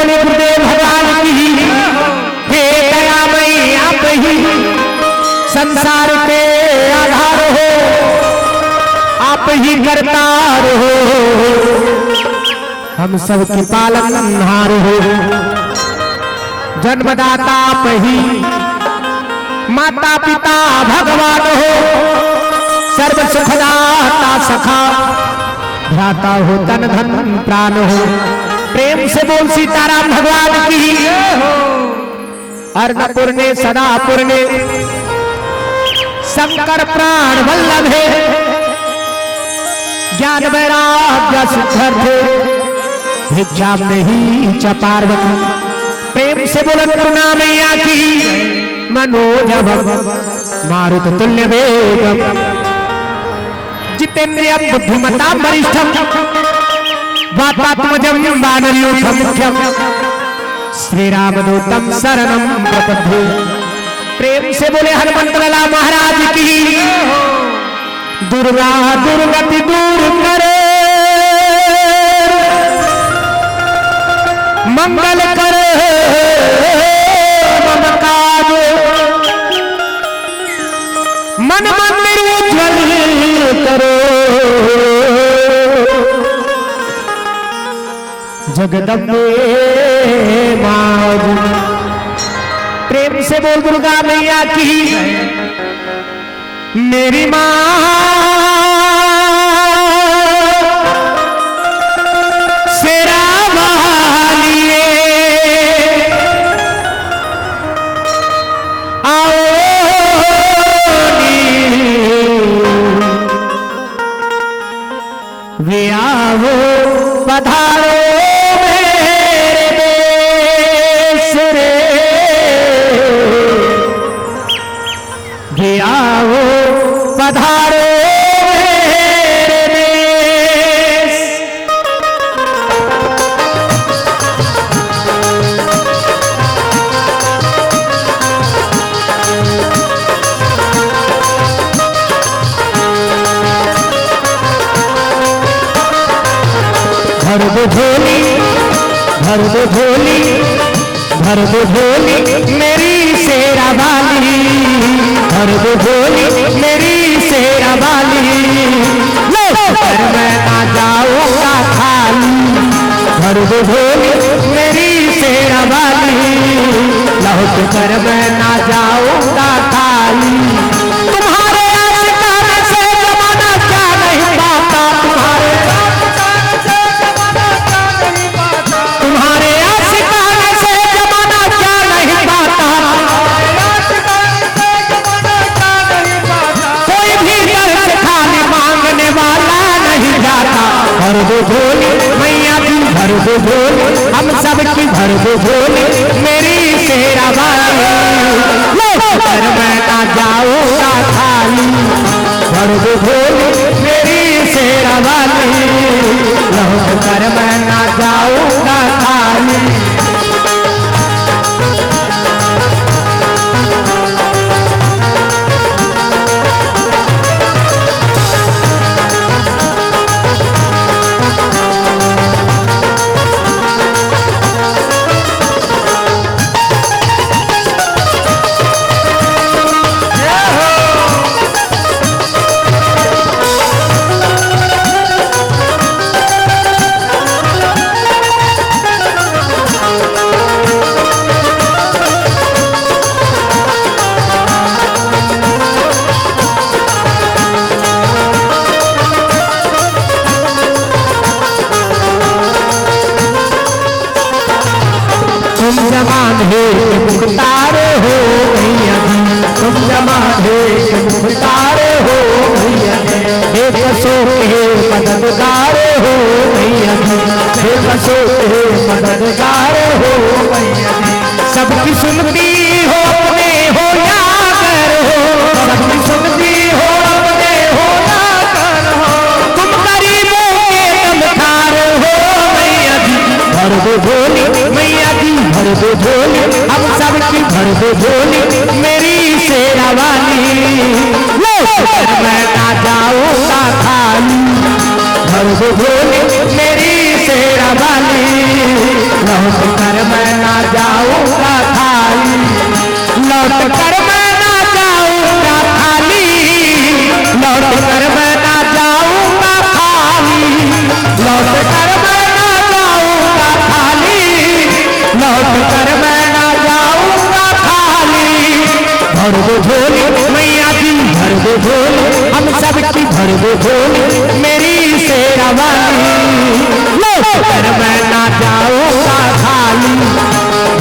बोले गुरुदेव भगवान की हे दयामयी आप ही संसार के आधार हो, आप ही करतार हो, हम सबके पालनहार हो। जन्मदाता आप ही, माता पिता भगवान हो, सर्व सुखदाता सखा भ्राता हो, तन धन प्राण हो। प्रेम से बोल सीताराम भगवान की। अर्णपूर्णे सदा पूर्णे शंकर प्राण वल्लभे ज्ञान वैराग्य सिद्धार्थे भिक्षा नहीं च पार्वती। प्रेम से बोलन करुणा मैया की। मनोजव मारुत तुल्य वेग जितेन्द्रिय बुद्धिमता वरिष्ठम वातात्मजं वानरयूथं मुख्यम श्री रामदूतम शरणं प्रपद्ये। प्रेम से बोले हनुमंत लाला महाराज की। दुर्गा दुर्गति दूर करे मंगल करे मम काज मन मंदिर उज्ज्वल करो जगदम्बे माँ। प्रेम से बोल दुर्गा मैया की। मेरी माँ शेरा वाली आओ वे आओ पधारो आओ पधारो मेरे देश। भर दो झोली भर दो झोली भर दो झोली मेरी शेरा वाली। भर दो झोली मेरी शेरा वाली। पर मैं आ जाऊंगा खाली। भर दो झोली मेरी शेरा वाली। लौट कर मैं ना जाऊंगा खाली। तुम्हारे आशिकाने से जमाना क्या नहीं पाता। तुम्हारे आशिकाने से जमाना क्या नहीं पाता। कोई भी दर्द खाने मांगने वाला नहीं जाता। भर दो झोली मैया की। भर दो झोली हम सब की। भर दो झोली मेरी शेरा वाली। पर मैं ना जाऊंगा खाली। भर दो झोली मेरी शेरा वाली। लौट कर मैं ना जाऊंगा खाली। जमाने मुख्तार हो भैया। तुम जमाने मुख्तार हो भैया। बेबसों के मददगार हो भैया। बेबसों के मददगार हो भैया। सबकी सुनती हो अपने हो या कर हो। सबकी सुनती हो अपने हो या कर हो। तुम गरीबों के दमदार हो भैया। भर दो झोली मैया की। भर दो झोली हम सब की। भर दो झोली मेरी शेरा वाली। मैं ना जाऊंगा खाली। भर दो झोली मेरी शेरा वाली। लौट कर जाऊंगा खाली, लौट कर मैं ना जाऊंगा खाली, लौट कर मैं ना जाऊंगा खाली, लौट कर मैं ना जाऊंगा खाली, लौट कर मैं ना जाऊंगा खाली। भर दो झोली मैया की, भर दो झोली हम सब की, भर दो झोली मेरी शेरावाली, लौट कर मैं ना जाऊंगा खाली,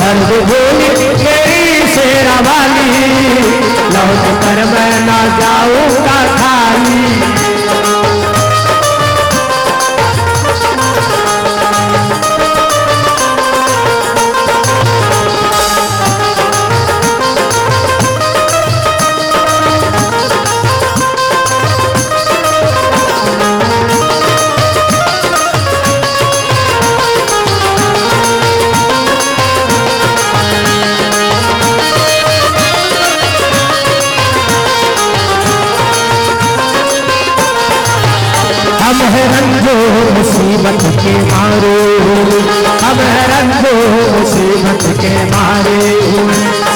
भर दो झोली मेरी शेरावाली, लौट कर मैं ना जाऊंगा खाली। हम है रंजो मुसीबत के मारे, हम है रंजो मुसीबत के मारे,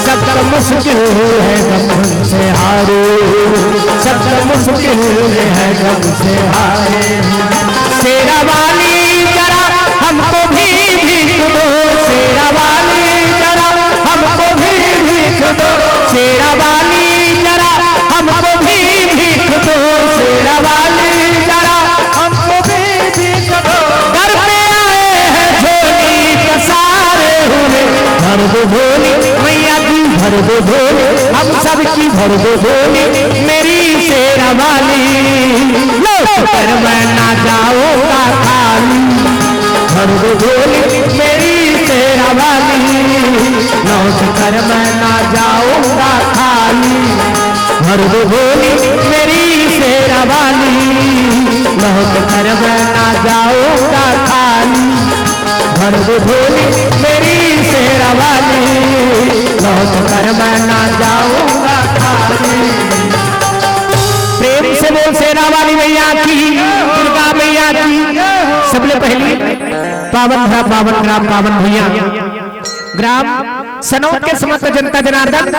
सबका मुश्किल है गम से हारे, सबका मुश्किल है गम से हारे। शेरा वाली जरा हमको भी भीख दो, शेरा वाली जरा हमको भी भीख दो, शेरा वाली जरा हमको भी भीख दो, शेरा वाली जरा हमको भी भीख दो। घर पे आए हैं झोली पसारे हुए, भर दो झोली मैया की, भर दो झोली हम सब की, भर दो झोली मेरी शेरा वाली, लौट कर मैं ना जाऊंगा खाली, भर दो झोली मेरी शेरा वाली, लौट कर मैं ना जाऊंगा खाली, भर दो झोली मेरी शेरा वाली, लौट कर मैं ना जाऊंगा खाली, भर दो झोली मेरी शेरा वाली, लौट कर मैं ना जाऊंगा खाली। प्रेम से बोल शेरा वाली मैया की, दुर्गा मैया की। सबले पहली पावन ग्राम, पावन ग्राम, पावन भैया ग्राम सनौत के समस्त जनता जनार्दन,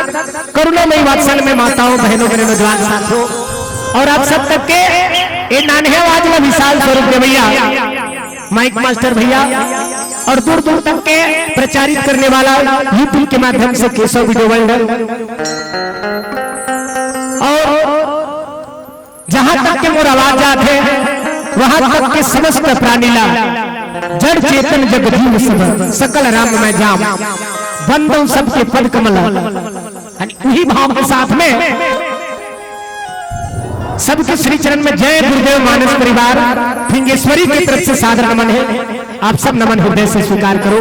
करुणामयी वात्सल्य में माताओं बहनों मेरे नौजवान साथियों और आप सब तक के ये नान्हे आवाज में विशाल स्वरूप के भैया, माइक मास्टर भैया और दूर दूर तक के प्रचारित करने वाला यूट्यूब के माध्यम से केशव वीडियो वर्ल्ड, और जहां तक के मोर आवाज जाते वहां तक के समस्त प्राणीला जड़ चेतन जगजीव सब सकल राम में जाम, बंदों सबके पद कमल, वही भाव के साथ में सबके श्री चरण में जय गुरुदेव मानस परिवार फिंगेश्वरी की तरफ से सादर नमन है। आप सब नमन हृदय से स्वीकार करो।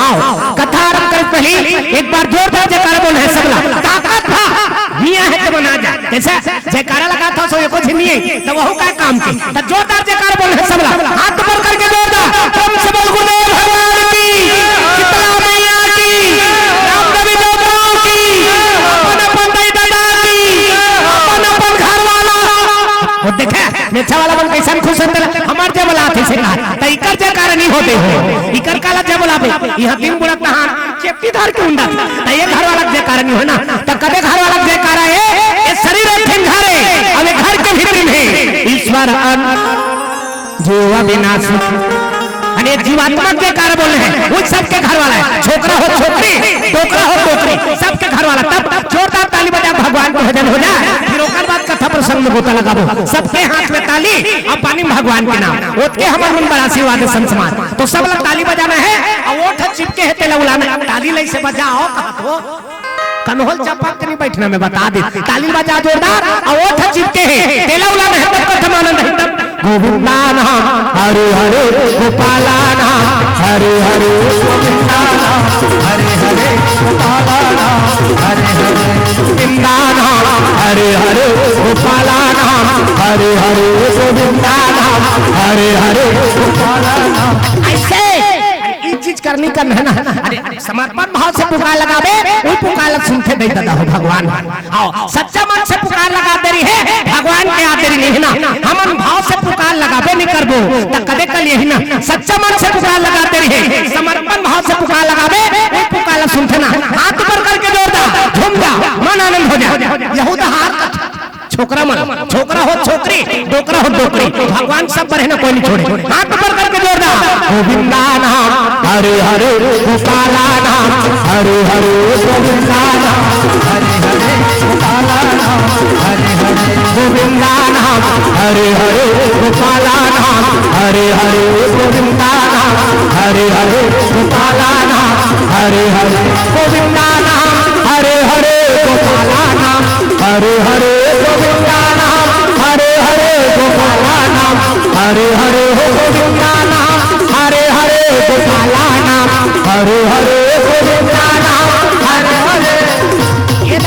आओ कथा आरंभ कर पहले एक बार जोरदार जयकारा बोल है सबला, ताकत था मियां है तो बना जा, कैसा जयकारा लगा था सो एको झिनिए तो वह का काम के, तो जोरदार जयकारा बोल है सबला, हाथ ऊपर करके जोरदार तुम सब गुरुदेव भगवान की, शीतला मैया की, राम रवि देवताओं की, अपन अपन दादा की, अपन अपन घर वाला वो देखा मेछा वाला बन कैसा खुश अंदर हमार जे बोला थे से कहा त इकर जयकारा नहीं होते हो, इकर काला जे बोला बे यहां तीन बुढ़ा कहां चेपटी धार के उंडा त ये घर वाला जयकारा नहीं हो ना, तो कदे घर वाला जयकारा है ये शरीर है घरे अब घर के भीतर में ईश्वर अन जो अविनाशी अने जीवात्मा के कार बोले हैं वो सबके घर वाला है, छोकरा हो छोकरी, टोकरा हो टोकरी, सबके घर वाला। तब जोरदार ताली बजा भगवान को भजन हो जाए, फिर ओकर बाद कथा प्रसंग में गोता लगाबो, सबके हाथ में ताली और पानी भगवान के नाम ओतके हमर मन बड़ा आशीर्वाद है संसमान, तो सब लोग ताली बजाना है और ओठ चिपके है तेला उलाना, ताली लई से बजाओ कहतो कन्होल चपक के नहीं बैठना में बता दे, ताली बजा जोरदार और ओठ चिपके है तेला उलाना है, तब कथा मानन नहीं, तब गोविंदा नाम हरे हरे गोपाला नाम हरे हरे गोविंदा नाम हरे हरे गोपाला नाम हरे हरे गोविंदा नाम हरे हरे गोपाला नाम हरे हरे गोविंदा नाम हरे हरे गोपाला नाम। ऐसे चीज करनी करना है ना, अरे समर्पण भाव से पुकार लगावे वो पुकार सुनते नहीं दादा हो भगवान, आओ सच्चा मन से पुकार लगाते रही है भगवान के आते रही है ना, हमन भाव से पुकार लगावे नहीं करबो त कदे कल यही ना, सच्चा मन से पुकार लगाते रही है समर्पण भाव से पुकार लगावे वो पुकार छोकरा मन, छोकरा हो छोकरी, डोकरा हो डोकरी, भगवान सब पर है ना, कोई नहीं छोड़े। हाथ ऊपर करके जोरदार गोविंदा नाम हरे हरे गोपाला नाम हरे हरे गोविंदा नाम हरे हरे गोपाला नाम हरे हरे गोविंदा नाम हरे हरे गोपाला नाम हरे हरे गोविंदा नाम हरे हरे गोपाला नाम हरे हरे गोविंदा नाम हरे हरे गोपाला नाम हरे हरे गोविंदा नाम हरे हरे गोपाला नाम हरे हरे गोविंदा नाम हरे हरे गोपाला नाम हरे हरे गोविंदा नाम हरे हरे। ये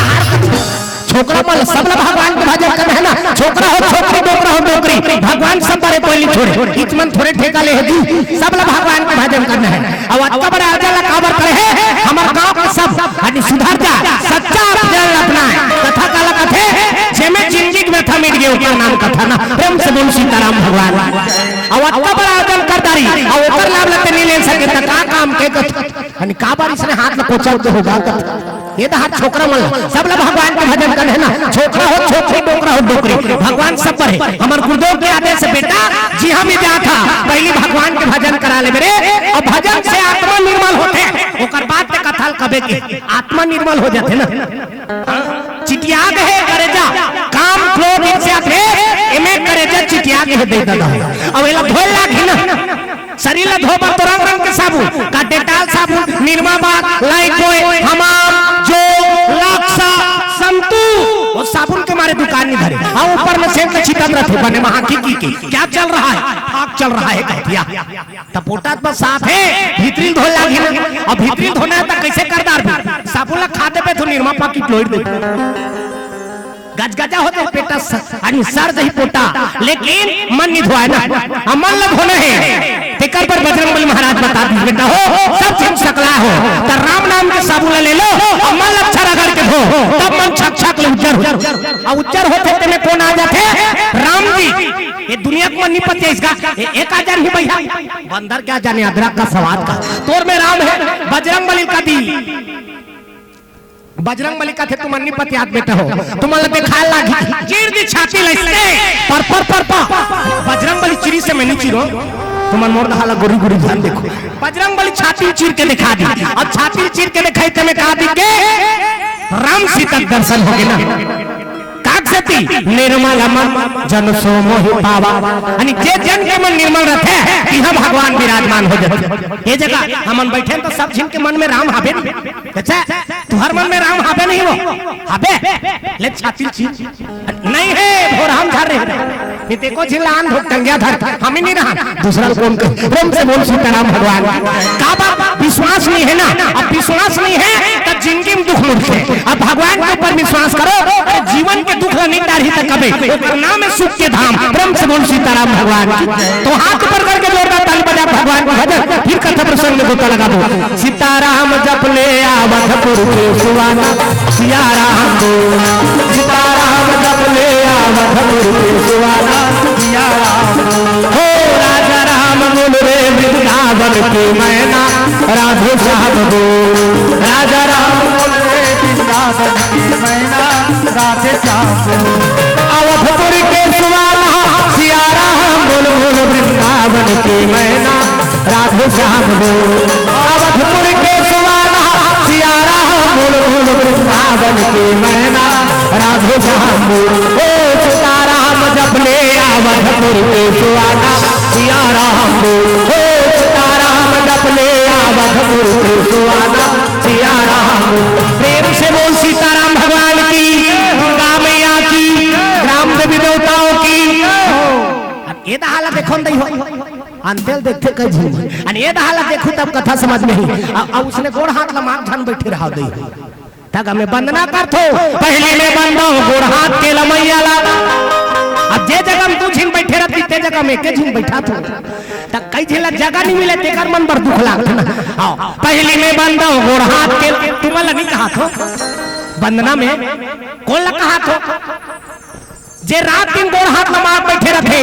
छोकरा मन सब भगवान के भजन कर है ना, छोकरा हो छोकरी, डोकरा हो डोकरी, भगवान सब बड़े कोई नहीं छोड़े। इच मन थोड़े ठेका ले दी, सब भगवान के भजन करना है। अब अच्छा बड़ा अजला काबर करे है हमार गांव का सब हनी सुधर जा, सच्चा भजन अपना कथा काला कथे जेमे जिंदगी में था मिट गए ऊपर नाम कथा ना, प्रेम से बोल सीताराम भगवान। अब अच्छा बड़ा अजल करदारी और ऊपर लाभ लेते नहीं ले सके त का काम के हनी काबर इसने हाथ में कोचा तो होगा। ये तो हाथ छोकरा मन सब भगवान का भजन कर है ना, छोकरा हो छोकरी, डोकरा हो डोकरी, भगवान सब पर है। हमारे गुरुदेव के आदेश से बेटा जी हम जा था पहली भगवान के भजन करा ले मेरे, और भजन से आत्मा निर्मल होते, ओकर बाद में कथाल कबे के आत्मा निर्मल हो जाते ना। चिटिया है करेजा काम क्रोध इच्छा थे इमे करेजा चिटिया के दे दादा अब एला धोल लागी ना शरीर ला धोबा तो रंग रंग के साबुन का डेटाल साबुन निरमा बाग लाइकोय हमाम जो लाक्सा संतू वो साबुन के मारे दुकान नहीं धरे। हाँ ऊपर में सेंट छिटक रहे बने वहां की क्या चल रहा है, आग चल रहा है कहतिया तपोटा तो साफ है, भीतरी धो लागी ना। और भीतरी धोना है तो कैसे करदार भी साबुन ला खाते पे तो निरमा पाकी लोड दे गजगजा होते पेटा अनि सर दही पोटा, लेकिन मन नहीं धोया ना, मन लग होना है। टिकर पर बजरंगबली महाराज बता दी बेटा हो सब चीज सकला हो तो राम नाम के साबुन ले लो और मन अच्छा रगड़ के धो, तब मन छक छक ले उज्जर हो। और उज्जर होते ते में कौन आ जाते राम जी। ये दुनिया को नहीं पता इसका 1000 ही भैया बंदर क्या जाने अदरक का स्वाद का तोर में राम है। बजरंगबली का दी बजरंगबली का थे तुम अन्नी पति याद बेटा हो तुम्हारे देखा लागी चीर दी छाती लइसे पर बजरंगबली चिरी से मैं नहीं चिरो तुम्हारे मोर दहाला गोरी गोरी ध्यान देखो। बजरंगबली छाती चीर के दिखा दी और छाती चीर के दिखाई ते में कहा दी के राम सीता दर्शन हो गए ना। कागजती निर्मल मन जन सो मोहि पावा यानी जे जन के मन निर्मल रहते कि हम भगवान विराजमान हो जाते। ये जगह हम बैठे तो सब जिन के मन में राम हाबे नहीं, अच्छा तुम्हार मन में राम हाबे नहीं हो हाबे ले छाती चीर नहीं है वो राम धर रहे देखो झिलान टंगिया धर हम ही नहीं रहा दूसरा कौन प्रेम से बोल सीताराम भगवान का बात विश्वास नहीं है ना। अब विश्वास नहीं है तो जिंदगी में दुख मुड़ते, अब भगवान के ऊपर विश्वास करो जीवन के दुख नहीं डारी तक कबे नाम है सुख के धाम। प्रेम से बोल सीताराम भगवान तो हाथ ऊपर करके जोरदार ताली बजा भगवान को भजन फिर कथा प्रसंग में गोता लगा दो। सीताराम जप ले आवधपुर के सुवाना सिया राम बोल सीताराम जप ले आवधपुर के सुवाना सिया राम हो राजा राम बोल रे वृंदावन के मैना राधे श्याम बोल राजा राम बोल रे वृंदावन के मैना राधे श्याम अवधपुर के सुवाना सिया राम बोल बोल वृंदावन के मैना राधे श्याम बोल अवधपुर के सुवाना सिया राम बोल बोल वृंदावन के मैना राधे श्याम बोल ओ सीताराम जप ले अवधपुर के सुवाना सिया राम बोल ओ सीताराम जप ले अवधपुर के सुवाना सिया राम बोल। प्रेम से बोल सीताराम भगवान की मैया की ग्राम देवी देवताओं की। ये हालत देखो नहीं हो अंतेल देखते कई झूम आणि ये हालत देखो तब कथा समझ में ही अब उसने गोड़ हाथ लमाक धन बैठे रहा दे तक हमें वंदना करथो पहले में बंदो गोड़ हाथ के लमैया ला। अब जे जगह में तू झिन बैठे रहती ते जगह में के झिन बैठा थो तक कई झिला जगह नहीं मिले तेकर मन पर दुख लागत ना। हां पहले में बंदो गोड़ हाथ के तुम्हारा नहीं कहा थो वंदना में कौन ला कहा थो जे रात दिन गोड़ हाथ लगा बैठे रखे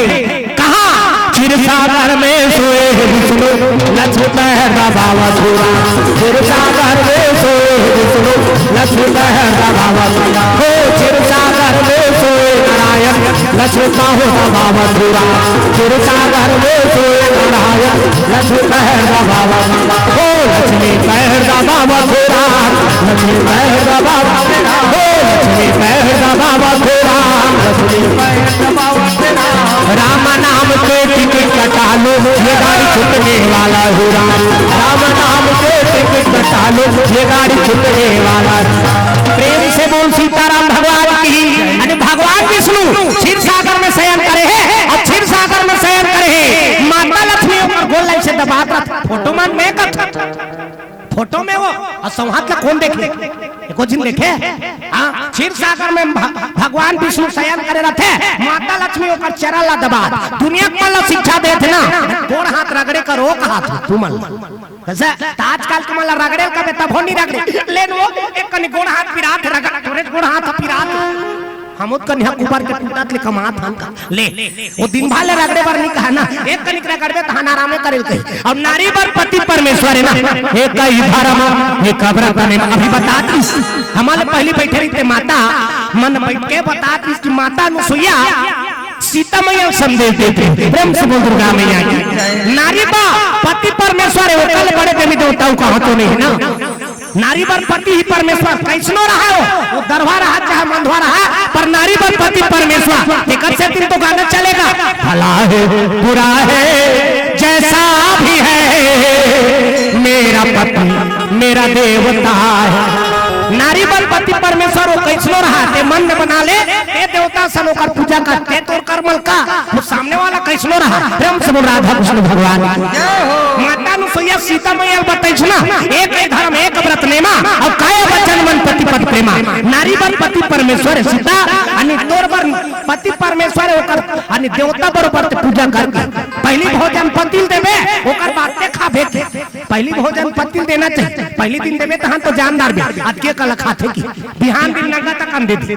कहा क्षीरसागर में सोए विष्णु लक्ष्मण बाबा छुरा क्षीरसागर में सोए विष्णु लक्ष्मण बाबा छुरा हो क्षीरसागर में सोए लक्ष्मी पाहो बाबा धुरा क्षीर सागर में सोए नारायण लक्ष्मी पहर बाबा हो लक्ष्मी पहर बाबा धुरा लक्ष्मी पहर बाबा हो लक्ष्मी पहर बाबा धुरा लक्ष्मी पहर बाबा राम नाम के टिकट कटा लो ये गाड़ी छूटने वाला हो राम नाम के टिकट कटा लो ये गाड़ी छूटने वाला। प्रेम से बोल सीताराम भगवान की। अरे भगवान विष्णु क्षीर सागर में शयन करे है और क्षीर सागर में शयन करे है माता लक्ष्मी ऊपर गोल लाइन से दबाता फोटो मान में फोटो में वो और सौहाग का कौन देखे एको दिन देखे क्षीर सागर में भगवान विष्णु शयन करे रहते माता लक्ष्मी ओकर चरला दबा दुनिया को शिक्षा देते ना गोड़ हाथ रगड़े का रोक हाथ तू मन कैसे आजकल के मला रगड़े का बेटा भोनी रगड़े लेन वो एक कनी गोड़ हाथ पिरात रगड़े गोड़ हाथ पिरात हम उत्कन यहाँ ऊपर के टूटत ले कमा थान का ले वो दिन भाले रगड़े बर नहीं कहा ना एक कनिक रगड़े थाना आराम करे के अब नारी बर पति परमेश्वर है ना एक का धर्म एक कब्र बने अभी बताती हमारे पहली बैठे रही थे माता मन बैठ के बताती कि माता अनुसुईया सीता मैया संदेश देते प्रेम से बोल दुर्गा मैया की नारी बा पति परमेश्वर है वो कल बड़े देवी देवताओं का हाथों नहीं है ना नारी बर पति ही परमेश्वर कैसनो रहा हो वो दरबार रहा चाहे मंधवा रहा पर नारी बर पति परमेश्वर एक अच्छे दिन तो गाना चलेगा भला है बुरा है जैसा भी है मेरा पति मेरा देवता है। नारी बल पति परमेश्वर वो कैसनो रहा ते मन में बना ले ए देवता सन ओकर पूजा करते तोर कर्मल का वो सामने वाला कैसनो रहा प्रेम से बोल राधा कृष्ण भगवान माता अनुसुईया सीता मैया बताइछ ना एक धर्म एक व्रत नेमा और काय वचन मन पति पति प्रेमा नारी बल पति परमेश्वर सीता अनि तोर बर पति परमेश्वर ओकर अनि देवता बरोबर पूजा कर पहली भोजन पति देबे ओकर बाद ते खाबे पहली भोजन पति देना चाहिए पहली दिन देबे तहां तो जानदार बे आज के कल खाते की बिहान दिन नगा तक कम दे दे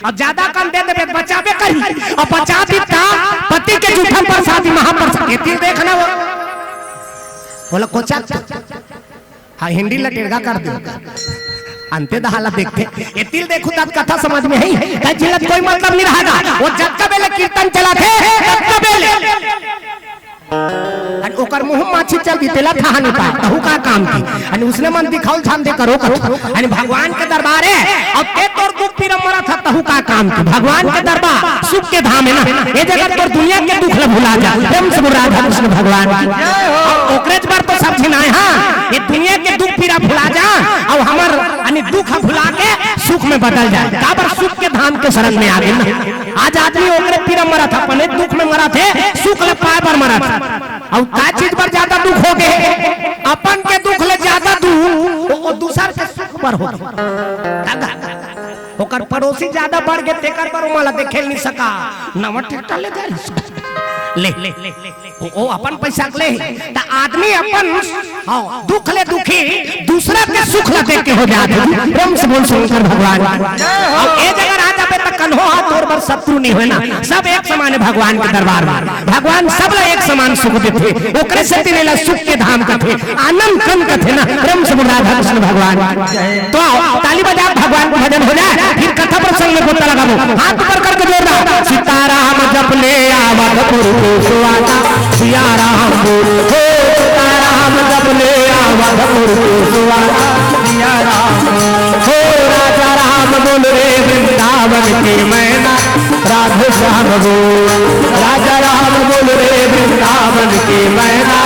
और ज्यादा कम दे देबे बचाबे करी और बचा दी ता पति के जूठन पर शादी महाप्रसाद तिल देखना वो बोला कोचा हाँ हिंदी लटेगा कर दे अंते दहाला देखते ये तिल देखो तब कथा समझ में है क्या जिलत कोई मतलब नहीं रहा वो जब का बेले कीर्तन चला थे तब का बेले अन ओकर मुंह माछी चल दी तेला था नहीं पाए तहु का काम की अन उसने मन दिखाउल छान दे करो अन भगवान के दरबार है और ते तोर दुख पीर मरा था तहु का काम की भगवान के दरबार सुख के धाम है ना ये जगत पर दुनिया के दुख ल भुला जा प्रेम से राधा कृष्ण भगवान ओकरेज बार तो सब झिनाए हां ये दुनिया के दुख पीरा भुला जा और हमर अन दुख भुला के सुख में बदल जाए काबर सुख के धाम के शरण में आ गए ना आज आदमी ओकरे पीर मरा था पने दुख में मरा थे सुख ले पाए पर मरा था और का चीज पर ज्यादा दुख हो गए अपन के दुख ले ज्यादा दुख वो दूसर के सुख पर हो ओकर पड़ोसी ज्यादा बढ़ गए तेकर पर माला देखे नहीं सका नवा ट्रैक्टर ले ले ओ अपन पैसा ले त आदमी अपन हां दुख ले दुखी दूसरा के सुख ले देख के हो जाते प्रेम से बोल शंकर भगवान और ए जगह आ जाबे त कन्हो हाथ और बर शत्रु नहीं होना सब एक समान है भगवान के दरबार में भगवान सब ला एक समान सुख देते ओकरे से तिनेला सुख के धाम कथे आनंद कम कथे ना प्रेम से बोल राधा कृष्ण भगवान तो ताली बजा भगवान का भजन हो जाए फिर कथा प्रसंग में गोता लगाओ हाथ ऊपर करके जोरदार सीताराम जप ले आवत सुवाता सिया राम बोल हो सीताराम जप ले आवत सुवाता सिया राम हो राजा राम बोल रे वृंदावन के मैना राधे श्याम बोल राजा राम बोल रे वृंदावन के मैना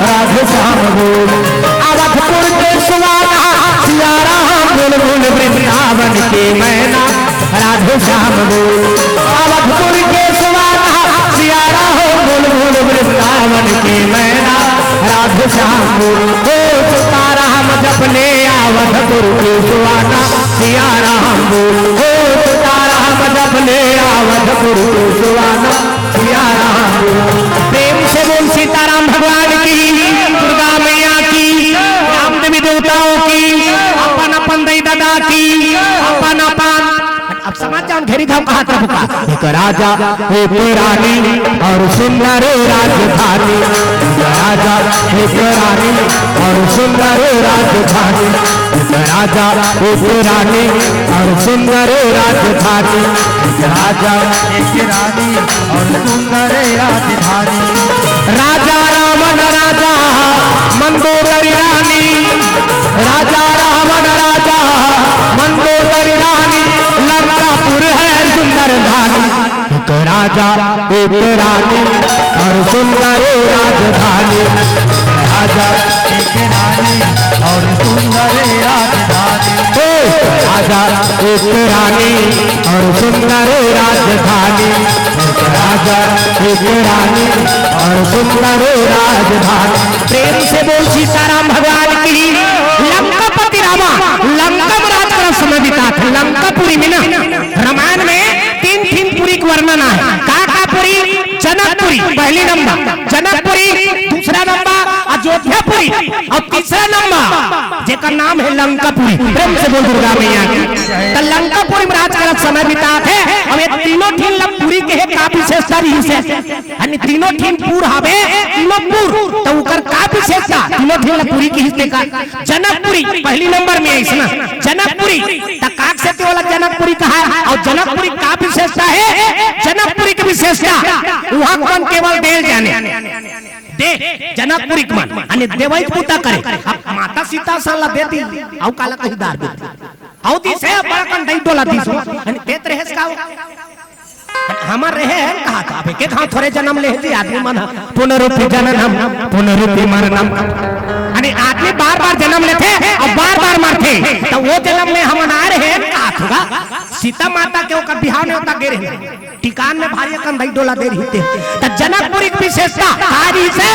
राधे श्याम बोल अवधपुर के सुवाता सिया राम बोल बोल वृंदावन के मैना राधे श्याम बोल अवधपुर के सुवाता सिया राम बोल बोल वृंदावन के मैना राधे श्याम बोल हो सीताराम जपने अवधपुर के सुवाता सिया राम बोल हो सीताराम जपने अवधपुर के सुवाता सिया राम बोल प्रेम से बोल सीताराम भगवान की दुर्गा मैया की राम देवी देवताओं की अपन अपन दई दादा की अपन अपन अब समझ जाओ घेरी धाम कहा था बुका एक राजा एक रानी और सुंदर राजधानी राजा एक रानी और सुंदर राजधानी, एक राजा एक रानी और सुंदर राजधानी, एक राजा एक रानी और सुंदर राजधानी। राजा रावण राजा मंदोदरी रानी, राजा रावण राजा मंदोदरी रानी, लंकापुर है सुंदर धानी, एक राजा एक रानी और सुंदर राजधानी, राजा एक रानी और सुंदर राजधानी, राजा एक रानी और सुंदर राजधानी, राजा एक रानी और सुंदर राजधानी। प्रेम से बोल सीताराम भगवान की। लंकापति रामा लंका में राज का समय बिता था। लंकापुरी में ना रामायण में तीन पुरी का वर्णन है। काकापुरी, जनकपुरी पहली नंबर, जनकपुरी दूसरा नंबर, अयोध्यापुरी और तीसरा नंबर जेका नाम है लंकापुरी। प्रेम से बोल दुर्गा मैया की। तो लंकापुरी में राज का समय बिता थे। अब ये तीनों ठीक लंकापुरी के है का विशेषता रही से यानी तीनों ठीक पूर हवे तीनों पूर तो उकर का विशेषता तीनों ठीक लंकापुरी की हिस्से का। जनकपुरी पहली नंबर में है इसमें जनकपुरी तकाक से तो वाला जनकपुरी कहा है। और जनकपुरी का विशेषता है, जनकपुरी की विशेषता वहां कौन केवल देल जाने दे जनकपुरी के मन अने देवई पूता करे। अब माता सीता साला देती औ काला कहीं दार देती औ दी से बड़ा कन दई टोला दी सो अने देत रहे का हमार रहे है कहा था अबे के कहां थोड़े जन्म ले थी आदमी मन पुनरुत्थि जननम पुनरुत्थि मरणम अने आदमी बार-बार जन्म लेते और बार-बार मरते। तो वो जन्म में हम आ रहे हैं कहा था सीता माता के ओकर बिहाव ने होता गेरे टिकान में भारी कन दई टोला दे रही थे। तो जनकपुरी की विशेषता तारी से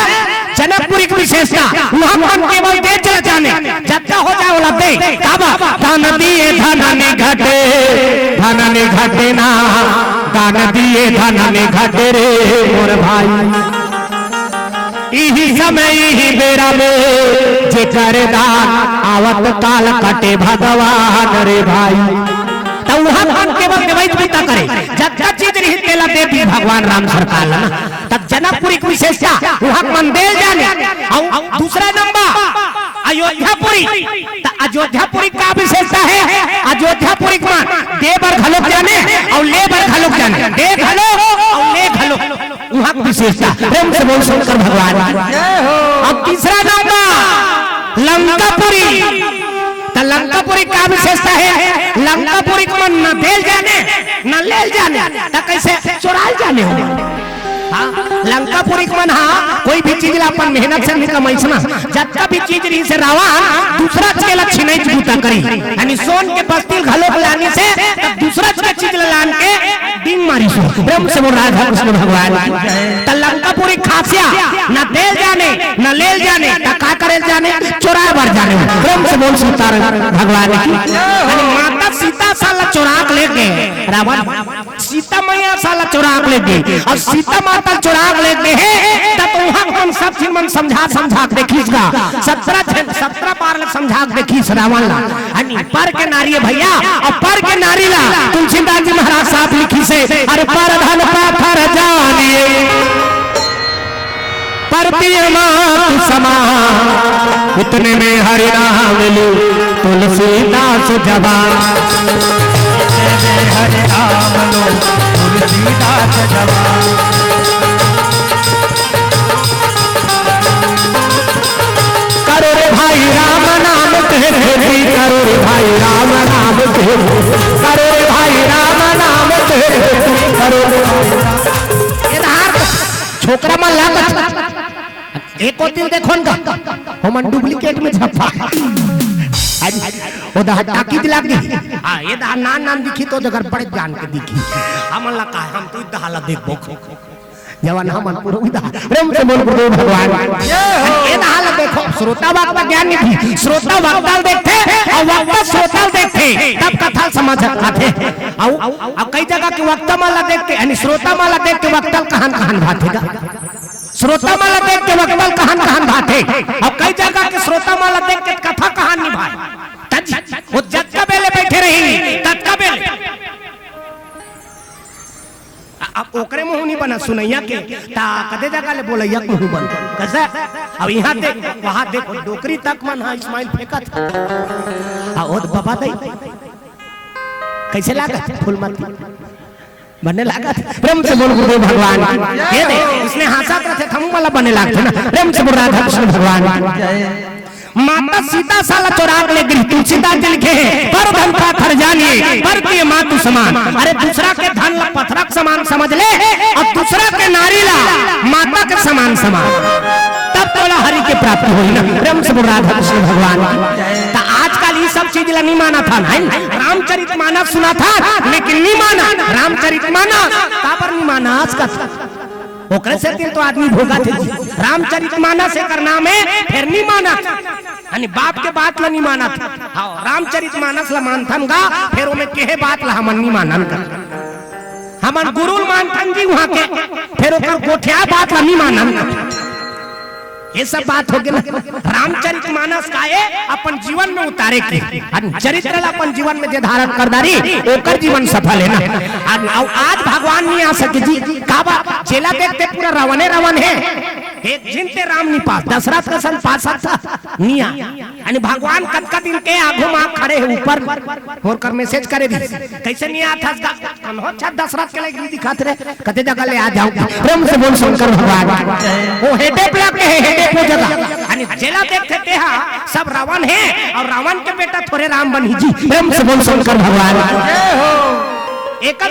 जनकपुरी की विशेषता वहां मन केवल दे चले जाने जत्ता हो जाए वाला दे काबा धन दिए धन ने घटे ना दान दिए धन ने घटे रे मोर भाई। इही समय इही बेरा में जे करे दान आवत काल कटे भगवान रे भाई। तो वहां मन केवल देवई पूता करे जत्ता चीज रही तेला देवी भगवान राम सरकार ना। तब जनकपुरी की विशेषता वहां मंदिर जाने और दूसरा नंबर अयोध्यापुरी। तो अयोध्यापुरी का विशेषता है अयोध्यापुरी का देवर घलोक जाने और लेबर घलोक जाने दे घलो और ले घलो वहां की विशेषता। प्रेम से बोल शंकर भगवान। अब तीसरा नंबर लंकापुरी। तो लंकापुरी का विशेषता है लंकापुरी को न देल जाने न लेल जाने तो कैसे चुराल जाने हो। हाँ लंकापुरी को मन हाँ कोई भी चीज अपन मेहनत से नहीं कमाई ना जत्ता भी चीज रही से रावण दूसरा के लक्ष्य नहीं बूता करी यानी सोन के बस्ती घलो लाने से दूसरा के चीज लान के दिन मारी सो। प्रेम से बोल राधा कृष्ण भगवान। तो लंकापुरी खासिया न देल जाने न लेल जाने तो का करे जाने चुराए भर जाने। प्रेम से बोल सीताराम भगवान की। माता सीता साला चुराक लेके रावण सीता मैया साला चुराक लेके और सीता माता चुराक लेते हैं तब वहां हम सब चीज मन समझा देखीसगा 17 बार समझा देखीस रावण ला अनि पर के नारी भैया और पर के नारी ला तुलसीदास जी महाराज साहब लिखी से अरे पर धन पाथर जानिए पर पियमा समा इतने में हरि नाम लो तुलसीदास जवान हरि नाम लो तुलसीदास जवान। करो रे भाई राम नाम तेरे करो रे भाई राम नाम तेरे करो रे भाई राम नाम तेरे करो रे छोकरा मन लागत एको दिल देखो न हमन डुप्लीकेट में छपा ओ दा टाकी दिला के हां ये दा नान दिखी तो जगर बड़े जान के दिखी हमन ला का हम तो दहाला देखबो जवान हमन पुरो विदा प्रेम से बोल गुरु भगवान। ये दहाला देखो श्रोता वक्ता ज्ञान निधि श्रोता वक्ता देखते और वक्ता श्रोता देखते तब कथा समझ आते और कई जगह के वक्ता माला देखते यानी श्रोता माला देख के वक्ता कहान भातेगा श्रोता माला देख के वक्ता कहान भाते और कई जगह के श्रोता माला देख के कथा कहान निभाए वो जज का बेले बैठे रही तब का बेले अब ओकरे मुंह नहीं बना सुनैया के ता कदे जगह ले बोलैया मुंह बंद कैसे अब यहाँ देख वहाँ देखो डोकरी तक मन हाँ इस्माइल फेंका था और बाबा दई कैसे लागत फूल मत बनने लगा प्रेम से बोल गुरुदेव भगवान ये दे इसने हंसा रहे थमू वाला बनने लगा ना प्रेम से बोल राधा कृष्ण भगवान माता सीता साला चौराग ले गई तुलसीदास जी लिखे पर धन का खर जानिए पर के मातु समान अरे दूसरा के धन ला पत्थरक समान समझ ले और दूसरा के नारी ला माता के समान समान तब तो हरि के प्राप्ति हुई ना प्रेम से बोल राधा कृष्ण भगवान तो आजकल ये सब चीज ला नहीं माना था ना रामचरितमानस सुना था लेकिन नहीं माना रामचरितमानस काबर नहीं माना आज का ओकरे से दिन तो आदमी भोगा थे रामचरितमानस से करना में फिर नहीं माना यानी बाप के बात ला नहीं माना था हाँ रामचरितमानस ला मानथन गा फिर उन्हें केहे बात ला हमन नहीं मानन का हमन गुरु मानथन जी वहाँ के फिर ओकर गोठिया बात ला नहीं मानन का ये सब बात हो गई ना रामचरितमानस का ये अपन जीवन में उतारे के चरित्र अपन जीवन में जे धारण कर दारी ओकर जीवन सफल है ना आज भगवान नहीं आ सके जी काबा चेला देखते पूरा रावणे रावण है एक जिनते राम नहीं पास दशरथ का सन पास था निया यानी भगवान कद दिन के आगू में खड़े हैं ऊपर और कर मैसेज करे दी कैसे नहीं आता था कन्हो अच्छा दशरथ के लिए दिखाते रहे कते जगह ले आ जाऊं प्रेम से बोल शंकर भगवान वो हेडे प्लग के हेडे को जगह यानी जेला देखते थे सब रावण है और रावण के बेटा थोड़े राम बनी जी प्रेम से बोल शंकर भगवान एक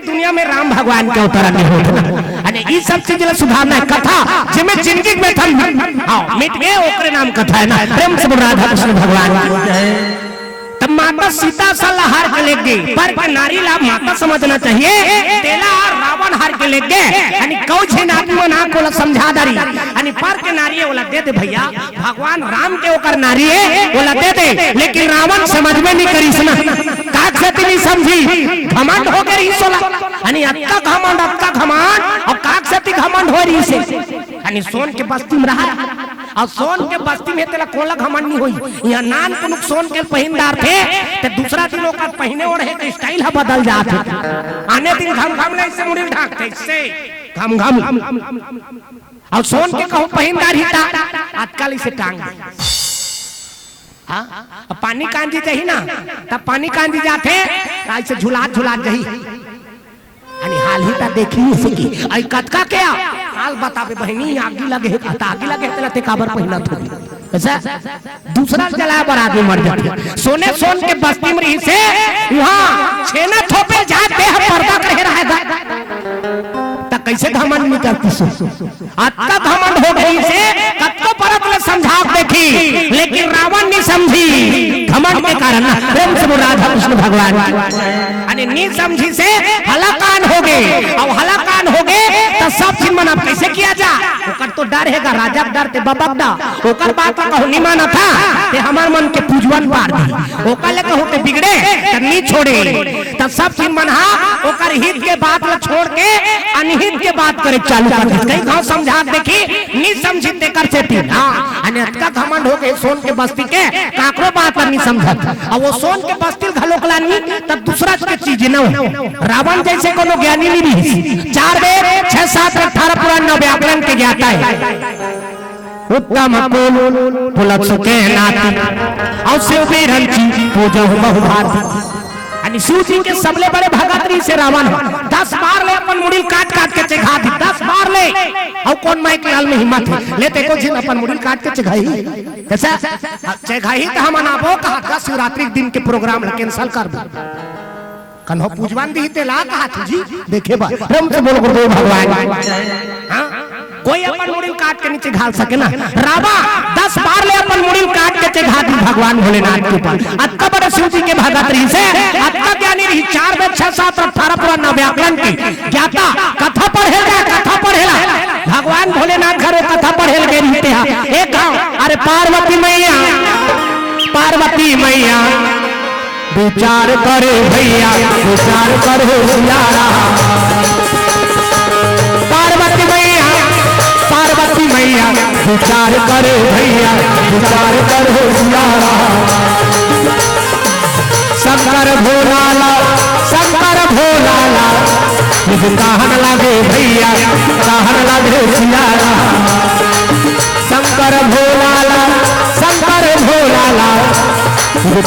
दुनिया में राम भगवान के अवतार नहीं होता ये सब चीज सुधारना है कथा जिसमें जिंदगी में थम मिट गए ओकरे नाम कथा है ना प्रेम से राधा कृष्ण भगवान तब माता सीता सल्ला हार के ले गई पर के नारी ला माता समझना चाहिए तेला रावण हार के ले गए यानी कौन छे नाती में ना को समझा दारी यानी पर के नारी है ओला दे दे भैया भगवान राम के ओकर नारी है ओला दे दे लेकिन रावण समझ में नहीं करी सुना काक से नहीं समझी घमंड हो गई सोला यानी अत्ता घमंड और काक से घमंड हो रही से यानी सोन के बस्ती में रहा और सोन के बस्ती में तेला कोला घमंड नहीं हुई यहाँ नान कुनुक सोन के पहिनदार थे तो दूसरा दिन लोग पहने ओढ़े के स्टाइल है बदल जाते आने दिन घम घम ले इससे मुड़ी ढाकते इससे घम घम और सोन के कहूँ पहिनदार ही था आजकल इसे टांग हाँ पानी कांजी जाही ना तब पानी कांजी जाते ऐसे झुलात झुलात जाही यानी हाल ही ता देखी सकी आई कटका क्या हाल बतावे बहनी आगी लगे है आगी लगे तेलते काबर पहिना थोड़ी ऐसा दूसरा जला पर आदमी मर जाते सोने सोन के बस्ती में रही से वहां छेना थोपे जाते हैं पर्दा कह रहा है ता कैसे घमंड नहीं करती सो अत्ता घमंड हो गई से कत्तो परत ले समझा देखी लेकिन रावण नहीं समझी घमंड के कारण प्रेम से राधा कृष्ण भगवान यानी नहीं समझी से हलाकान हो गए और हलाकान हो गए तो सब चीज मना कैसे किया जा ओकर तो डर हैगा राजा डर ते बबकदा ओकर बात कहू नहीं माना था ते हमार मन के पूजवन पार दी ओकर ले कहू ते बिगड़े त नहीं छोड़े तब सब चीज मना ओकर हित के बात ला छोड़ के अनहित के बात करे चालू कर कई गांव समझा देखी नहीं समझी ते कर सेती हां अने अतका घमंड हो गए सोन के बस्ती के काकरो बात नहीं समझत और वो सोन के बस्ती घलोकलानी तब दूसरा के चीज न रावण जैसे कोनो ज्ञानी नहीं 4 वेद 6 7 18 पुराण 9 व्याकरण के ज्ञाता है उत्तम कुल पुलक सुखे नाती और शिव बीरंची पूजो बहुभात यानी शिव जी के सबले बड़े भगतरी से रावण 10 बार ले अपन मुड़ी काट काट के चढ़ा दी 10 बार ले और कौन माइक लाल में हिम्मत है लेते को जिन अपन मुड़ी काट के चढ़ाई कैसा चढ़ाई तो हम अनाबो कहा शिवरात्रि दिन के प्रोग्राम कैंसिल कर दो कन्हो पूजवान दी ते ला कहा तुझी देखे बा प्रेम से बोल गुरुदेव भगवान हां कोई अपन मुड़ी काट के नीचे घाल सके ना रावा 10 बार ले अपन मुड़ी काट के चढ़ा दी भगवान भोलेनाथ के ऊपर अत्ता बड़े शिव जी के भगत रही से अत्ता ज्ञानी रही 4 वेद 6 7 18 पुराण 9 व्याकरण की ज्ञाता कथा पढ़ेगा भगवान भोलेनाथ घरे कथा पढ़ेल के रहते एक गांव अरे पार्वती मैया विचार करे भैया विचार करो यारा पार्वती मैया विचार करे भैया विचार करो यारा शंकर भोलाला कहन लागे भैया कहन लागे सिया राम शंकर भोलाला शंकर भोलाला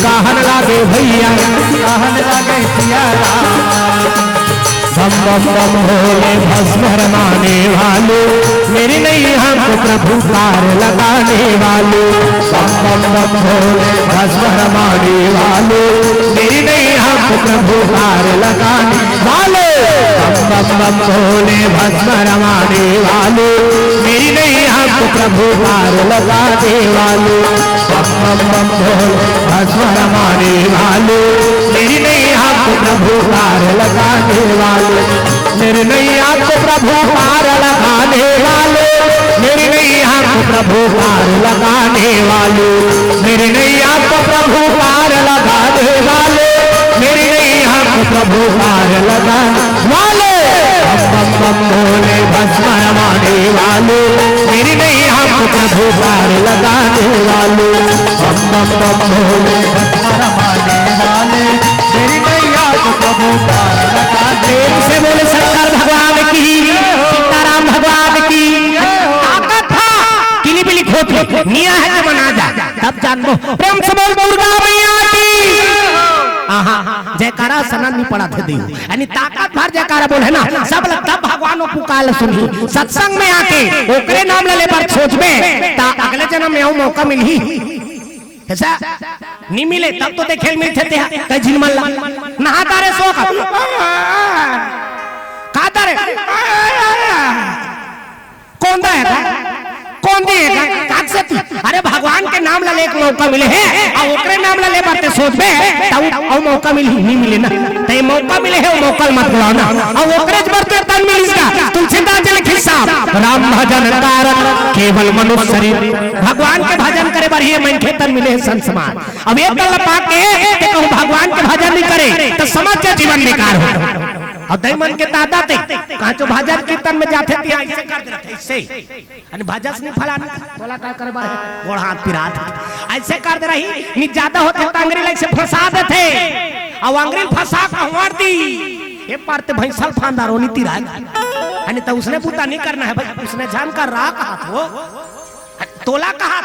कहन लागे भैया कहन लागे सिया राम बम बम बम भोले भस्म रमाने वाले मेरी नहीं हमको प्रभु पार लगाने वाले बम बम बम भोले भस्म रमाने वाले मेरी नहीं हमको प्रभु पार लगाने वाले बम बम बम भोले भस्म रमाने वाले मेरी नहीं हमको प्रभु पार लगाने वाले बम बम बम भोले भस्म रमाने वाले मेरी नहीं हमको प्रभु पार लगाने वाले मेरे नहीं आपको प्रभु पार लगाने वाले मेरे नहीं आपको प्रभु पार लगाने वाले मेरे नहीं आपको प्रभु पार लगाने वाले मेरे नहीं आपको प्रभु पार लगाने वाले बम बम भोले भस्म रमाने वाले मेरे नहीं आपको प्रभु पार लगाने वाले बम बम बम भोले भस्म रमाने वाले मेरी नहीं आपको प्रभु पार लगाने से बोले शंकर भगवान की सीताराम भगवान की ताकत था किली बिली खोट मियां है कि बना जा तब जान लो प्रेम से बोल दुर्गा मैया की जयकारा सनन नहीं पड़ा थे दी यानी ताकत भर जयकारा बोले ना सब तब भगवान पुकार सुनी सत्संग में आके ओकरे नाम ले पर सोचबे ता अगले जन्म में मौका मिली ऐसा नहीं मिले तब तो देखे मिलते थे कई झिलमल नहाता रे सो खाता रे कौन दा है कौन देगा कागजती अरे भगवान के नाम ला एक मौका मिले है और ओकरे नाम ला ले बाते सोचबे तब और मौका मिली नहीं मिले ना ते मौका मिले है वो मौका मत गवाओ ना और ओकरे बरते तन मिलिसका तुलसीदास जी लिखी साहब राम भजन कारण केवल मनुष्य शरीर भगवान के भजन करे बार ये मन खेतन मिले है संसमान अब एक गल पाके ते कहूं भगवान के भजन नहीं करे तो समाज का जीवन बेकार हो और दैमन के दादा थे कहां जो भजन कीर्तन में जाते थे ऐसे कर देते ऐसे अन भजन नहीं फलाना बोला का करे बार गोड़ हाथ पिरात ऐसे कर दे रही नि ज्यादा होते तो अंग्रेज लाइक से फंसा देते और अंग्रेज फंसा का मार दी ये पारते भैंसा फांदारो नीति रहा अन तो उसने पूता नहीं करना है भाई उसने जानकर रहा कहा तो तोला कहा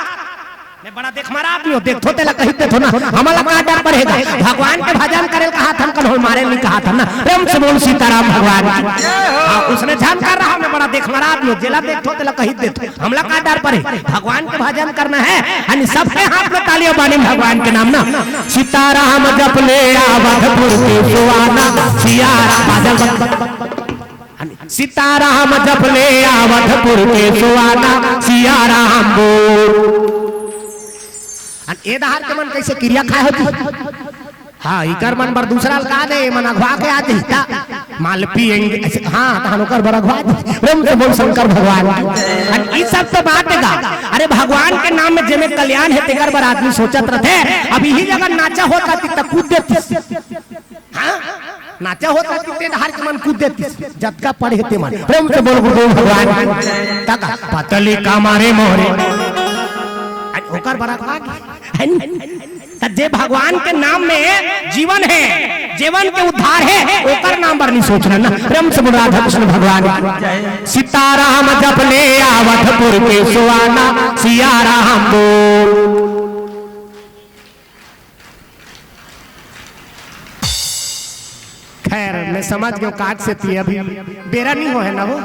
मैं बड़ा देख मारा आदमी हो देखो तेला कहते थो ना हमारा का डर पड़ेगा भगवान के भजन करे कहा था कल हो मारे नहीं कहा था ना प्रेम से बोल सीताराम भगवान हां उसने जान कर रहा मैं बड़ा देख मारा आदमी जेला देखो तेला कहते थे हमला का डर पड़े भगवान के भजन करना है यानी सबके हाथ में तालियां बानी भगवान के नाम ना सीताराम जप ले आवधपुर के सुवाना सीताराम जप ले आवधपुर के सुवाना सियाराम बोल ए दहार के मन कैसे क्रिया खाए होती हां इकर मन बर दूसरा लगा दे मन अघवा के आ देता माल पिएंगे हां तहनोकर बर अघवा प्रेम से बोल शंकर भगवान और ई सब तो बातेगा अरे भगवान के नाम में जेमे कल्याण है तेकर बर आदमी सोचत रहते अब यही जगह नाचा होता त कूद देती हां नाचा होता ते दहार के मन कूद देती जतका पढ़े ते मन प्रेम से बोल गुरुदेव भगवान तक पतली का मारे मोरे ओकर बड़ा जे भगवान के नाम में जीवन है जीवन के उद्धार है ओकर नाम पर नहीं सोचना ना प्रेम से बोल राधा कृष्ण भगवान सीताराम जप ले आवधपुर के सुवाना सियाराम बोल खैर मैं समझ गया काट से थी अभी बेरा नहीं हो है ना वो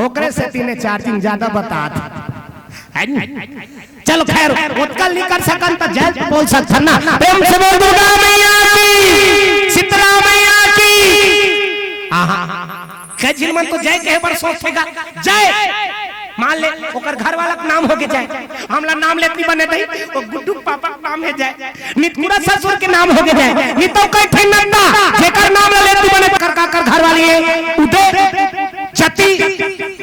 ओकरे से तीन चार दिन ज्यादा बता चलो खैर उत्कल नहीं कर सकन तो जय बोल सकता ना प्रेम से बोल दुर्गा मैया की शीतला मैया की कई जिलमन तो जय कहे पर सोचेगा जय मान ले ओकर घर वाला का नाम हो के जाए हमला नाम लेती बने दई वो गुड्डू पापा का नाम है जाए नितपुरा ससुर के नाम हो के जाए ये तो कई थे नन्ना जेकर नाम लेती बने कर घर वाली है उदय चती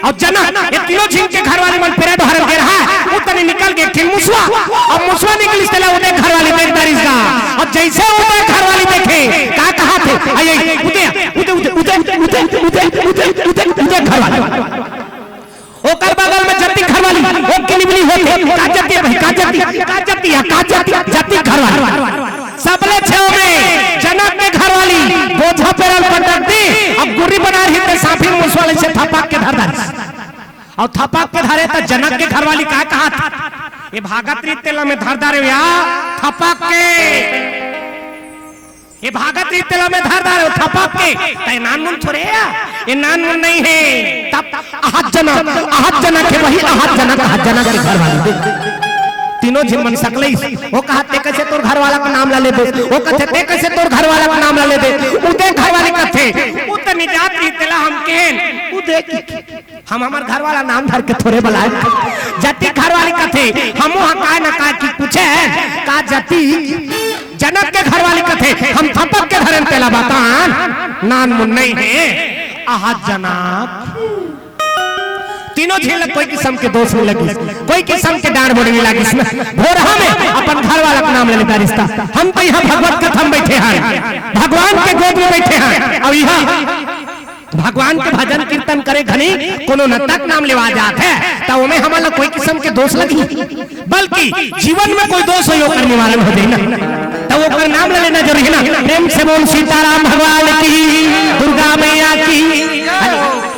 और जना ये तीनों झिन के घर वाले मन पेरा भर के रहा उतने निकल गए फिर मुसवा और मुसवा निकल इसलिए उदय घर वाली देख दरिस का और जैसे उदय घर वाली देखे का कहा थे आइए उदय उदय उदय उदय उदय उदय उदय उदय घर वाली ओकर बगल में जति घर वाली ओ किलिबली होती का जति भाई का जति जति घर वाली सबले छेव में जनक के घर वाली बोझा पेरल पटक दी, अब गुर्री बना रही थे साफी मुसवाले से थपक के धर दर और थपक के धरे तो जनक के घर वाली का कहा था ये भागत रीत तेला में धर दर या थपक के, ये भागत रीत तेला में धर दर थपक के, तो नानमुन थोड़े ये नानमुन नहीं है। तब आहत जनक है वही आहत जनक के घर वाली तीनों झिमन सकले वो कहते कैसे तोर घर वाला का नाम ला ले दे, वो कहते कैसे तोर घर वाला का नाम ला ले दे, उदे घर वाले कथे उत निजात रीतला हम केन उदे हम हमार घर वाला नाम धर के थोड़े बुलाए जति घर वाली कथे हम वहां का न का की पूछे का जति जनक के घर वाली कथे हम थपक के धरन पहला बतान नान मुन नहीं है आहत जनक। तीनों झील कोई किस्म के दोष नहीं लगी, कोई किस्म के डांड बोड़ी नहीं लगी, इसमें भोरहा में अपन घर वाला का नाम ले लेता रिश्ता। हम तो यहाँ भगवत कथा में बैठे हैं, भगवान के गोद में बैठे हैं और यहाँ भगवान के भजन कीर्तन करे घनी कोनो नतक नाम लेवा जात है तो उमें हमारा कोई किस्म के दोष लगी, बल्कि जीवन में कोई दोष हो करने वाला हो जाए ना तो वो का नाम ले लेना जरूरी है ना। प्रेम से बोल सीताराम भगवान की, दुर्गा मैया की,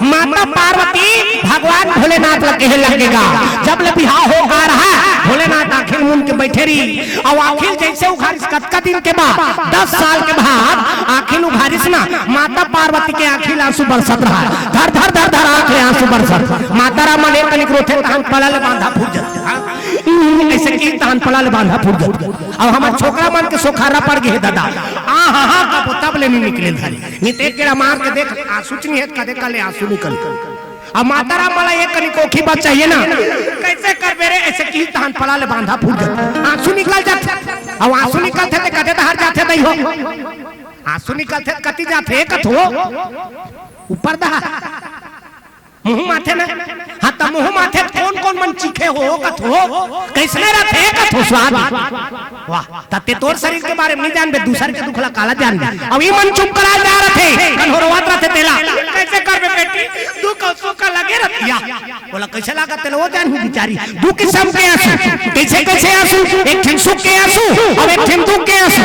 माता पार्वती भगवान भोलेनाथ लगे लगेगा जब ले बिहार हो आ रहा भोलेनाथ आखिर मुन के बैठे रही और आखिर जैसे उघारिस कतका दिन के बाद 10 साल के बाद आखिर उघारिस ना माता पार्वती के आखिर आंसू बरसत रहा धर धर धर धर आंखें आंसू बरसत माता राम ने कनिक रोथे तहन पड़ल बांधा फूट जात ऐसे की तहन पड़ल बांधा फूट जात अब हमार छोकरा मन के सोखारा पड़ गए दादा आ हा हा का तब ले नहीं निकले धारी नहीं ते केड़ा मार के देख आंसू नहीं है कदे का ले आंसू निकल अब माता राम वाला एक कनी कोखी बात चाहिए ना कैसे कर बेरे ऐसे की तहन पड़ा ले बांधा फूट जाता आंसू निकल जाते अब आंसू निकलते थे कदे तो हर जाते नहीं हो आंसू निकलते कति जाते कथो ऊपर दा मुंह माथे ना हाँ तो मुंह माथे कौन कौन मन चीखे हो कथो कैसने रहते कथो स्वाद वाह तते तोर शरीर के बारे में नहीं जान बे दूसर के दुखला काला जान बे अब ये मन चुप करा जा रहे थे कन्होरवात रहते तेला कैसे कर बे बेटी दुख सुख लगे रतिया बोला कैसे लगा तेला वो जान बेचारी दो किस्म के आंसू कैसे कैसे आंसू एक ठिन सुख के आंसू और एक ठिन दुख के आंसू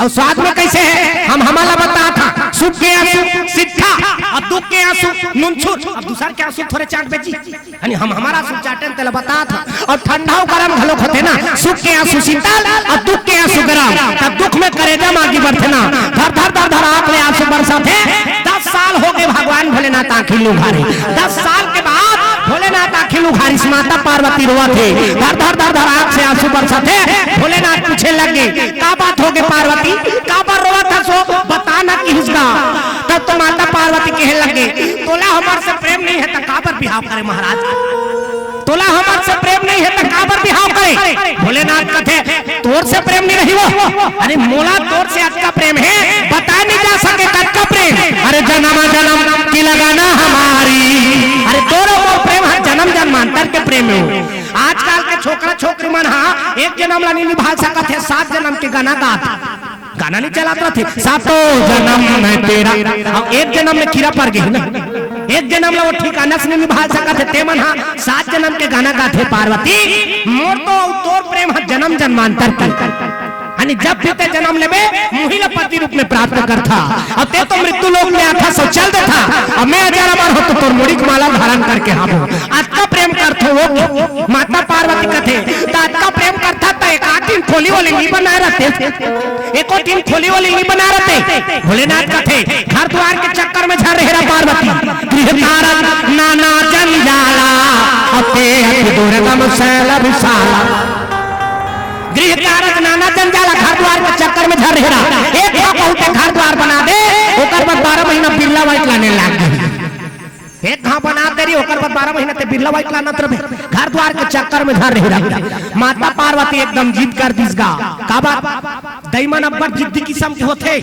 और स्वाद में कैसे है हम हमारा बता था सुख के आंसू सिद्धा और दुख के आंसू नुनछुर अब दूसरा के आंसू थोड़े चाट बेची यानी हम हमारा सुख चाटन तेला बता था और ठंडा गरम घलोक होते ना सुख के आंसू शीतल और दुख के आंसू गरम तब दुख में करेजा मांगी बढ़ते ना धर धर धर धर आंखें आंसू बरसाते 10 साल हो गए भगवान भोलेनाथ आखिर उघारे 10 साल के बाद भोलेनाथ आखिर उघारी माता पार्वती रोआ थे धर धर धर धर आंख से आंसू बरसाते भोलेनाथ पूछे लगे क्या बात हो गई पार्वती का पर रोआ था सो बताना किसका तब तो माता पार्वती कहने लगे तोला हमारे से प्रेम नहीं है तो का पर बिहाव करे महाराज तोला हमारे से प्रेम नहीं है तो का पर बिहाव करे भोलेनाथ कहते तोर से प्रेम नहीं रही वो अरे मोला तोर से अटका प्रेम है बता नहीं जा सके अटका प्रेम अरे जन्म जन्म की लगाना हमारी अरे तोरो वो प्रेम है जन्म जन्मांतर के प्रेम हो आजकल के छोकरा छोकरी मन हाँ एक जन्म ला नहीं निभा सकते थे 7 जन्म के गाना नहीं चलाता थे 7 जन्म में तेरा एक जन्म में कीड़ा पड़ गई ना एक जन्म में वो ठिकाना से नहीं निभा सकते थे मन हाँ 7 जन्म के गाना गाते पार्वती मोर तो तोर प्रेम है जन्म जन्मांतर की यानी जब भी ते जन्म लेबे मुहिला पति रूप में प्राप्त करता और ते तो मृत्यु लोक में आथा सो चल देता और मैं 1000 बार हो तो तोर मुड़ी माला धारण करके हाबो आज का प्रेम करथो वो माता पार्वती कथे तो आज का प्रेम करता तो एक आठीन खोली वाली नहीं बना रहते एको टीम खोली वाली नहीं बना रहते भोलेनाथ कथे घर द्वार के चक्कर में झर रहा पार्वती गृह तारक नाना जंजाला अते दुर्गम शैल विशाला गृह कारक नाना जंजाला घर द्वार के चक्कर में झर रहा एक कहते घर द्वार बना दे ओकर बाद 12 महीना बिरला वाइट लाने लाग गई एक घाव बना दे रही ओकर बाद 12 महीना ते बिरला वाइट लानत रहे घर द्वार के चक्कर में झर रहा माता पार्वती एकदम जीत कर दिसगा का बात दैमन अब्बर जिद्दी किस्म के होते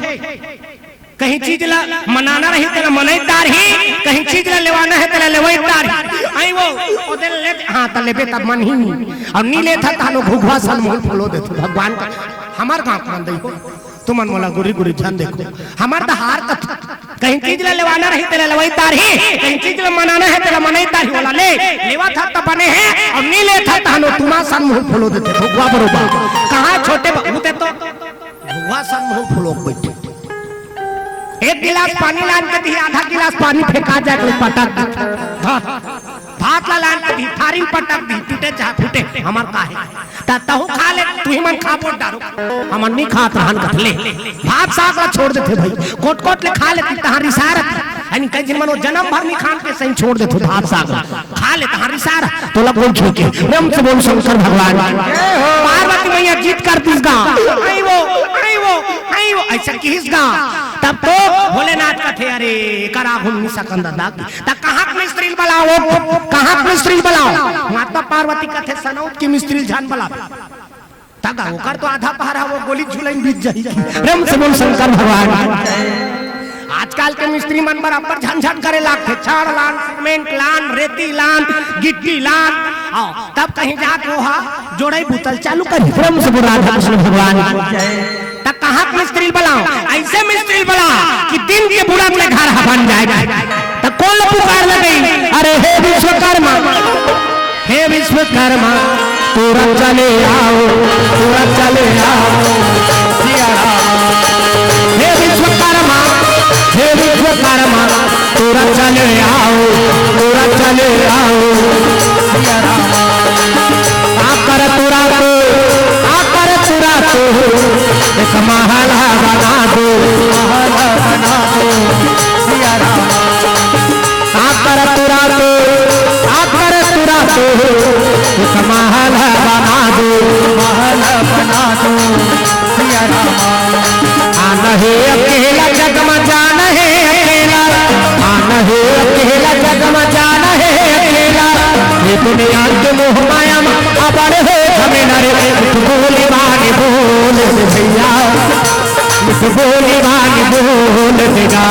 कहीं चीज ला मनाना रही तेरा मनईदार ही कहीं चीज ला लेवाना है तेरा लेवईदार आई वो ओदे ले हां त लेबे तब मन ही और नी ले था तानो घुघवा सन मोल फलो दे भगवान का हमार गांव कान दई तुमन मोला गुरी गुरी ध्यान देखो हमार द हार का कहीं चीज ला लेवाना रही तेरा लेवईदार ही कहीं चीज ला मनाना है तेरा मनईदार ही वाला ले लेवा था त बने है और नी ले था तानो तुमा सन मोल फलो देते घुघवा बरोबर कहां छोटे बहुते तो सन मुंह फुलोक बैठे एक गिलास पानी लान के दी आधा गिलास पानी फेंका जाए पटक भात ला लान के दी थारी पटक दी टूटे चाहे फूटे हमार काहे तहु खा ले तू ही मन खा बोल डारो हमन नहीं खात रहन गथले भात साग ला छोड़ देते भाई कोट कोट ले खा लेती तहारी सार यानी कई दिन मनो जन्म भर नहीं खान के सही छोड़ देते भात साग खा ले तहारी सार तो ला बोल छोके रम से बोल शंकर भगवान पार्वती मैया जीत कर दिस गा आई वो ऐसा किस गा तब तो भोलेनाथ का थे अरे करा घूमनी सकंदा दाग तब कहां के मिस्त्री बुलाओ कहां के मिस्त्री बुलाओ माता पार्वती का थे सनौत की मिस्त्री जान बुला तगा ओकर तो आधा पहरा वो गोली झुलाइन बीत जाई रम से बोल शंकर भगवान आजकल के मिस्त्री मन बराबर झंझट करे लागते छाड़ लान सीमेंट लान रेती लान गिट्टी लान आओ तब कहीं जाके वहां जोड़ई बुतल चालू कर रम से बोल राधा कृष्ण भगवान तब कहां के मिस्त्री बुलाओ ऐसे मिस्त्री बुला कि दिन के बुढ़ा में घर बन जाएगा तब कौन पुकार लगी अरे हे विश्वकर्मा तोरा चले आओ सिया हे विश्वकर्मा तोरा चले आओ सिया आकर तोरा तो एक महला बना दो सिया आकर तोरा तो एक महला बना दो सिया आना है अकेला जग में जाना है अकेला आना है अकेला जग में जाना है अकेला ये दुनिया के मोह माया में अबड़ है हमें नरे बोले बागे बोल भैया बोले बागे बोल देगा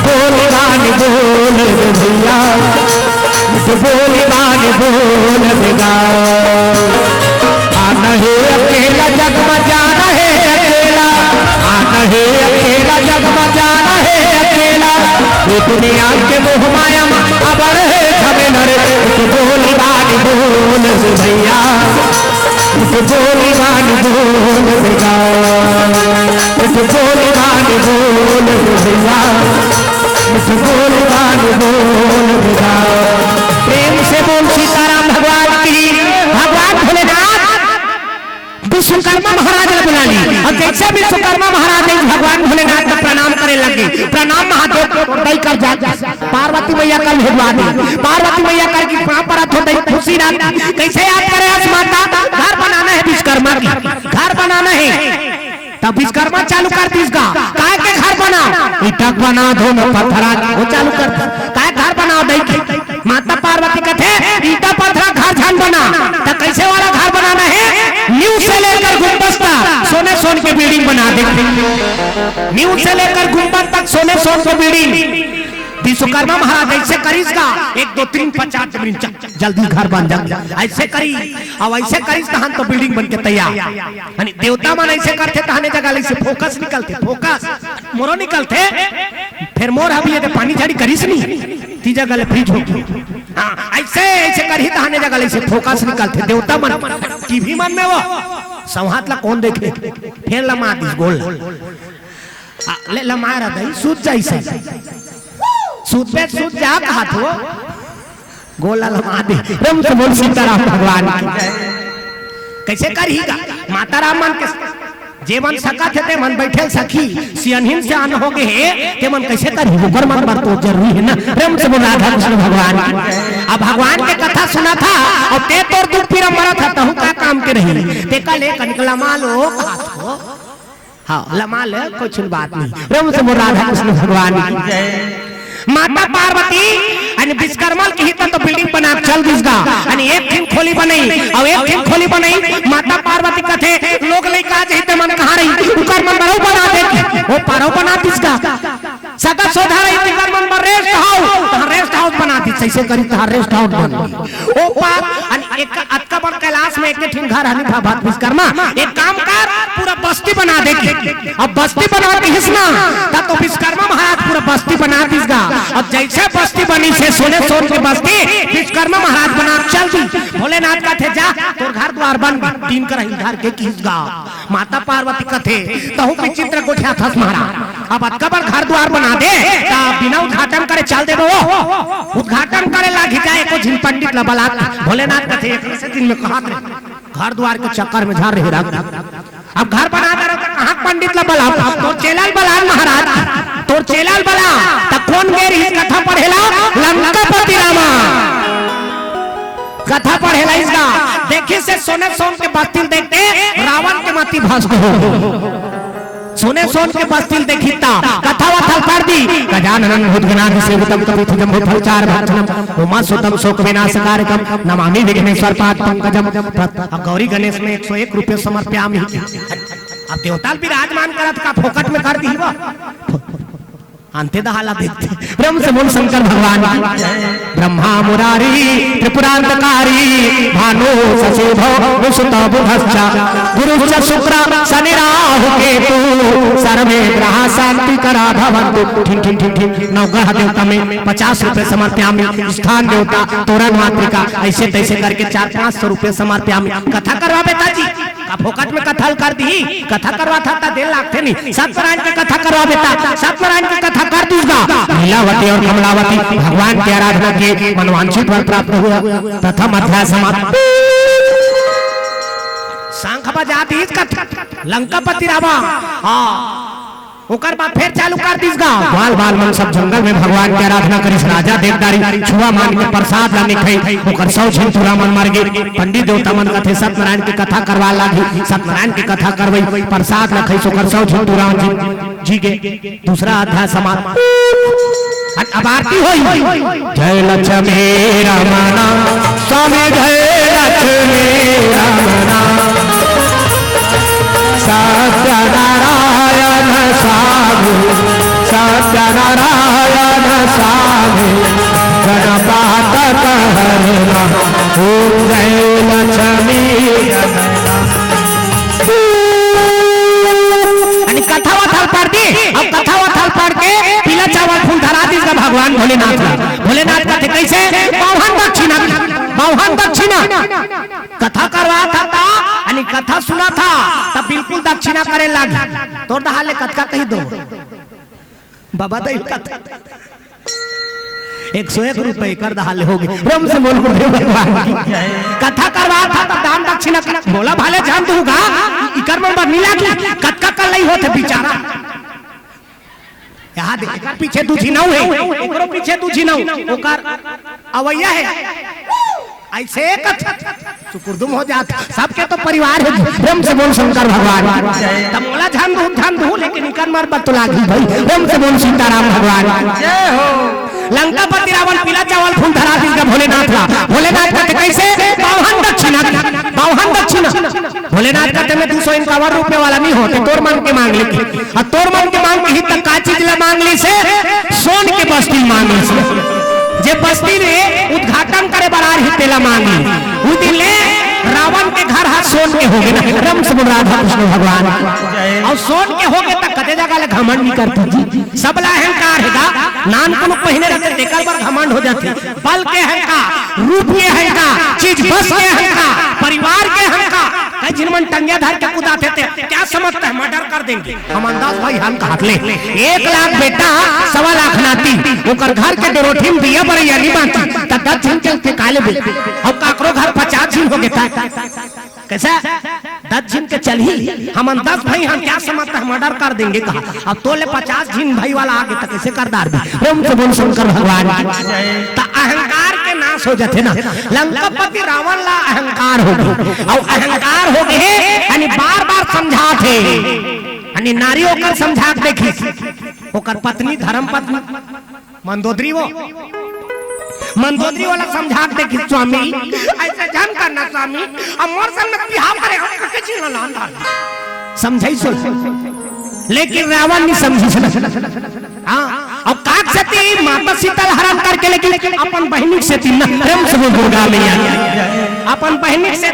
बोले बागे बोल भैया बोले बागे बोल देगा आना है अकेला जग में जाना है अकेला आना है अकेला जग में जाना है अकेला ये दुनिया के मोह माया में अबड़ है हमें नरे बोले बागे बोल भैया बोले बागे बोल देगा बोले बागे बोल भैया बोले बागे बोल देगा प्रेम से बोल सीताराम भगवान की भगवान भोलेनाथ विश्वकर्मा महाराज ने बुला ली और जैसे विश्वकर्मा महाराज भगवान भोलेनाथ का प्रणाम करे लगे प्रणाम महादेव को कर जा पार्वती मैया कल भेजवा दी पार्वती मैया कर की परत होते खुशी रात कैसे याद करे आज माता घर बनाना है विश्वकर्मा की घर बनाना है तब विश्वकर्मा चालू कर दी इसका काय के घर बनाओ ईटक बना दो न पत्थरा वो चालू कर काय घर बनाओ दई माता पार्वती कहते ईटा पत्थरा घर झान बना तो कैसे वाला घर बनाना है न्यू से लेकर गुंबद तक सोने की बिल्डिंग बना दे न्यू से लेकर गुंबद तक सोने की बिल्डिंग विश्वकर्मा महाराज ऐसे करीस का 1 2 3 50 जल्दी घर बन जा ऐसे करी अब ऐसे करीस तहन तो बिल्डिंग बन के तैयार यानी देवता मन ऐसे करते तहने जगह से फोकस निकलते फोकस मोरो निकलते फिर मोर अभी ये पानी झाड़ी करीस नहीं ती जगह फ्रीज हो हां ऐसे करी तहने जगह से फोकस निकलते देवता मन की भी मन में वो संहात ला कौन देखे फिर लमा दिस गोल ले लमा रहा दई सूत जाई से सूत पे सूत जा हाथ हो गोला लगा दे रम से बोल सीताराम भगवान कैसे करीगा माता राम मन के जेवन सका थे मन बैठे सखी सियनहीन से आन हो गए ते मन कैसे करी ओकर मन पर तो जरूरी है ना रम से बोल राधा कृष्ण भगवान अब भगवान के कथा सुना था और ते तोर दुख पीरा मरा था तहु का काम के रही ते का ले कनकला मालो हाथ हो हां लमा ले कुछ बात नहीं रम से बोल राधा कृष्ण भगवान माता पार्वती आणि विश्वकर्मा की हित तो बिल्डिंग बना चल दिसगा आणि एक दिन खोली बनाई और एक दिन खोली बनाई माता पार्वती कथे लोग लइका जइते मन कहां रही उकर मन बरो बना दे वो पारो बना दिसगा सदा सोधा रही उकर मन पर रेस्ट हाउस बना दी कैसे करी त रेस्ट हाउस बन ओ पा आणि एक अतका बन कैलाश में एक ठिन घर हनी था बात विश्वकर्मा एक काम कर पूरा बस्ती बना देगी। अब बस्ती बना दी हिस्ना तब तो विश्वकर्मा महाराज पूरा बस्ती बना दीगा। अब जैसे बस्ती बनी से सोने सोन की बस्ती विश्वकर्मा महाराज बना चल दी। भोलेनाथ का थे जा तोर घर द्वार बन तीन कर घर के किसगा माता पार्वती का थे तहु विचित्र गोठा थस महाराज। अब अतकबर घर द्वार बना दे बिना उद्घाटन करे चल दे वो उद्घाटन करे लागी जाए को झिन पंडित लबला भोलेनाथ का थे एक दिन में कहा घर द्वार के चक्कर में झाड़ रहे अब घर बना दे रहे कहाँ पंडित लबला तो चेलाल बलाल महाराज तो चेलाल बला तब कौन गेर इस कथा पढ़ेला लंकापति रामा कथा पढ़ेला इसका देखिए से सोने सोन के बस्तिल देखते रावण के मती भस्म हो सोने सोन के बस्तिल देखीता कथा वथल पढ़ दी गजानन भूतगणाधि सेवितम कपितजम भूतचार भाषणम उमा सुतम शोक विनाशकारकम नमामि विघ्नेश्वर पाद पंकजम। अब गौरी गणेश में 101 रुपये समर्पयामि। अब देवताल विराजमान करत का फोकट में कर दी वो अंते दहाला देखते ब्रह्म से बोल शंकर भगवान ब्रह्मा मुरारी त्रिपुरांतकारी भानु सचिभव विष्णु बुधश्च गुरुश्च शुक्र शनि राहु केतु सर्वे ग्रह शांति करा भवन्तु। ठीक ठीक ठीक ठीक नवग्रह देवता में 50 रुपए समर्पयामि। स्थान देवता तोरण मातृका ऐसे तैसे करके 400-500 रुपए समर्पयामि। कथा करवा बेटा जी का फोकट में कथल कर दी कथा करवा था 1.5 लाख थे नहीं सत्यनारायण की कथा करवा बेटा सत्यनारायण की कथा कर दूंगा। लीलावती और कमलावती भगवान की आराधना के मनवांछित फल प्राप्त हुआ। प्रथम अध्याय समाप्त। सांख बजाती लंकापति रावण हाँ ओकर बाद फिर चालू कर दीसगा बाल बाल मन सब जंगल में भगवान की आराधना करिस। राजा देवदारी छुआ मान के प्रसाद लाने खाई ओकर 100 झिन तुरा मन मर गए। पंडित देवता मन कथे सत्यनारायण की कथा करवा लागी सत्यनारायण की कथा करवई प्रसाद न खाई ओकर 100 झिन तुरा जी गे। दूसरा अध्याय समाप्त। अब आरती होई जय लक्ष्मी रमना स्वामी जय लक्ष्मी रमना सत्यनारायण साधु सत्यनारायण साधु गणपात हरना ओम जय लक्ष्मी कथा वथल पढ़ दी। अब कथा वथल पढ़ के पीला चावल फूल धरा दी भगवान भोलेनाथ का थे कैसे बावहन दक्षिणा कथा करवा था आणि कथा सुना था तब बिल्कुल दक्षिणा करे लागी तो दहाले कथा कही दो बाबा दई कथा 101 रुपए कर दहाले हो गए। ब्रह्म से बोल कथा करवा था तब दान दक्षिणा बोला भाले जान दूंगा इकर मन बनी लागी कथा कर नहीं होते बेचारा यहाँ देख पीछे दूजी नाव है एकरो पीछे दूजी नाव ओकर अवैया है ऐसे सुकुरदुम हो जाता सबके तो परिवार है। ब्रह्म से बोल शंकर भगवान तब बोला ध्यान दो लेकिन इकर मार बतला गई भाई। ब्रह्म से बोल सीताराम भगवान जय हो। लंकापति रावण पीला चावल फूल धरा दी भोलेनाथ का कैसे बावहन दक्षिणा भोलेनाथ का में 251 रुपए वाला नहीं होते तोर मन के मांग ली और तोर मन के मांग ही तक का चीज ला मांग ली से सोन के बस्ती मांग ली से जे बस्ती में उद्घाटन करे बरार ही तेला मांगी वो दिन रावण के घर हाथ सोन के हो गए रम सब राधा कृष्ण भगवान और सोन के हो गए तक कते जगह ले घमंड नहीं करते सबला अहंकार हैगा नान को पहने रहते देखल पर घमंड हो जाते बल के अहंकार रूप के अहंकार चीज बस के अहंकार परिवार के अहंकार कई जिनमन टंगिया धर के कूदाते थे क्या समझते हैं मर्डर कर देंगे हम अंदाज भाई हम कहा ले 1 लाख बेटा 1.25 लाख नाती ओकर घर के डरोठी में दिया पर यानी बात तब 10 दिन चलते काले बिल और काकरो घर 50 दिन हो गए कैसा 10 दिन के चल ही हम अंदाज भाई हम क्या समझते हैं मर्डर कर देंगे कहा अब तो ले 50 दिन भाई वाला आगे तक कैसे कर दार ब्रह्म से बोल शंकर भगवान तो अहंकार के नाश हो जाते ना लंकापति रावण ला अहंकार हो गए और अहंकार हो गए यानी बार-बार समझाते यानी नारियों का समझा देखी ओकर पत्नी धर्म पत्नी मंदोदरी वाला समझा देखी स्वामी ऐसे जान करना स्वामी अब मोर संग में बिहाव करे हम कके चीज ना लांदा समझाई सो लेकिन रावण नहीं समझी हां और काक सती माता सीता हरण करके लेकिन अपन बहनी से तीन प्रेम से दुर्गा मैया अपन बहनी से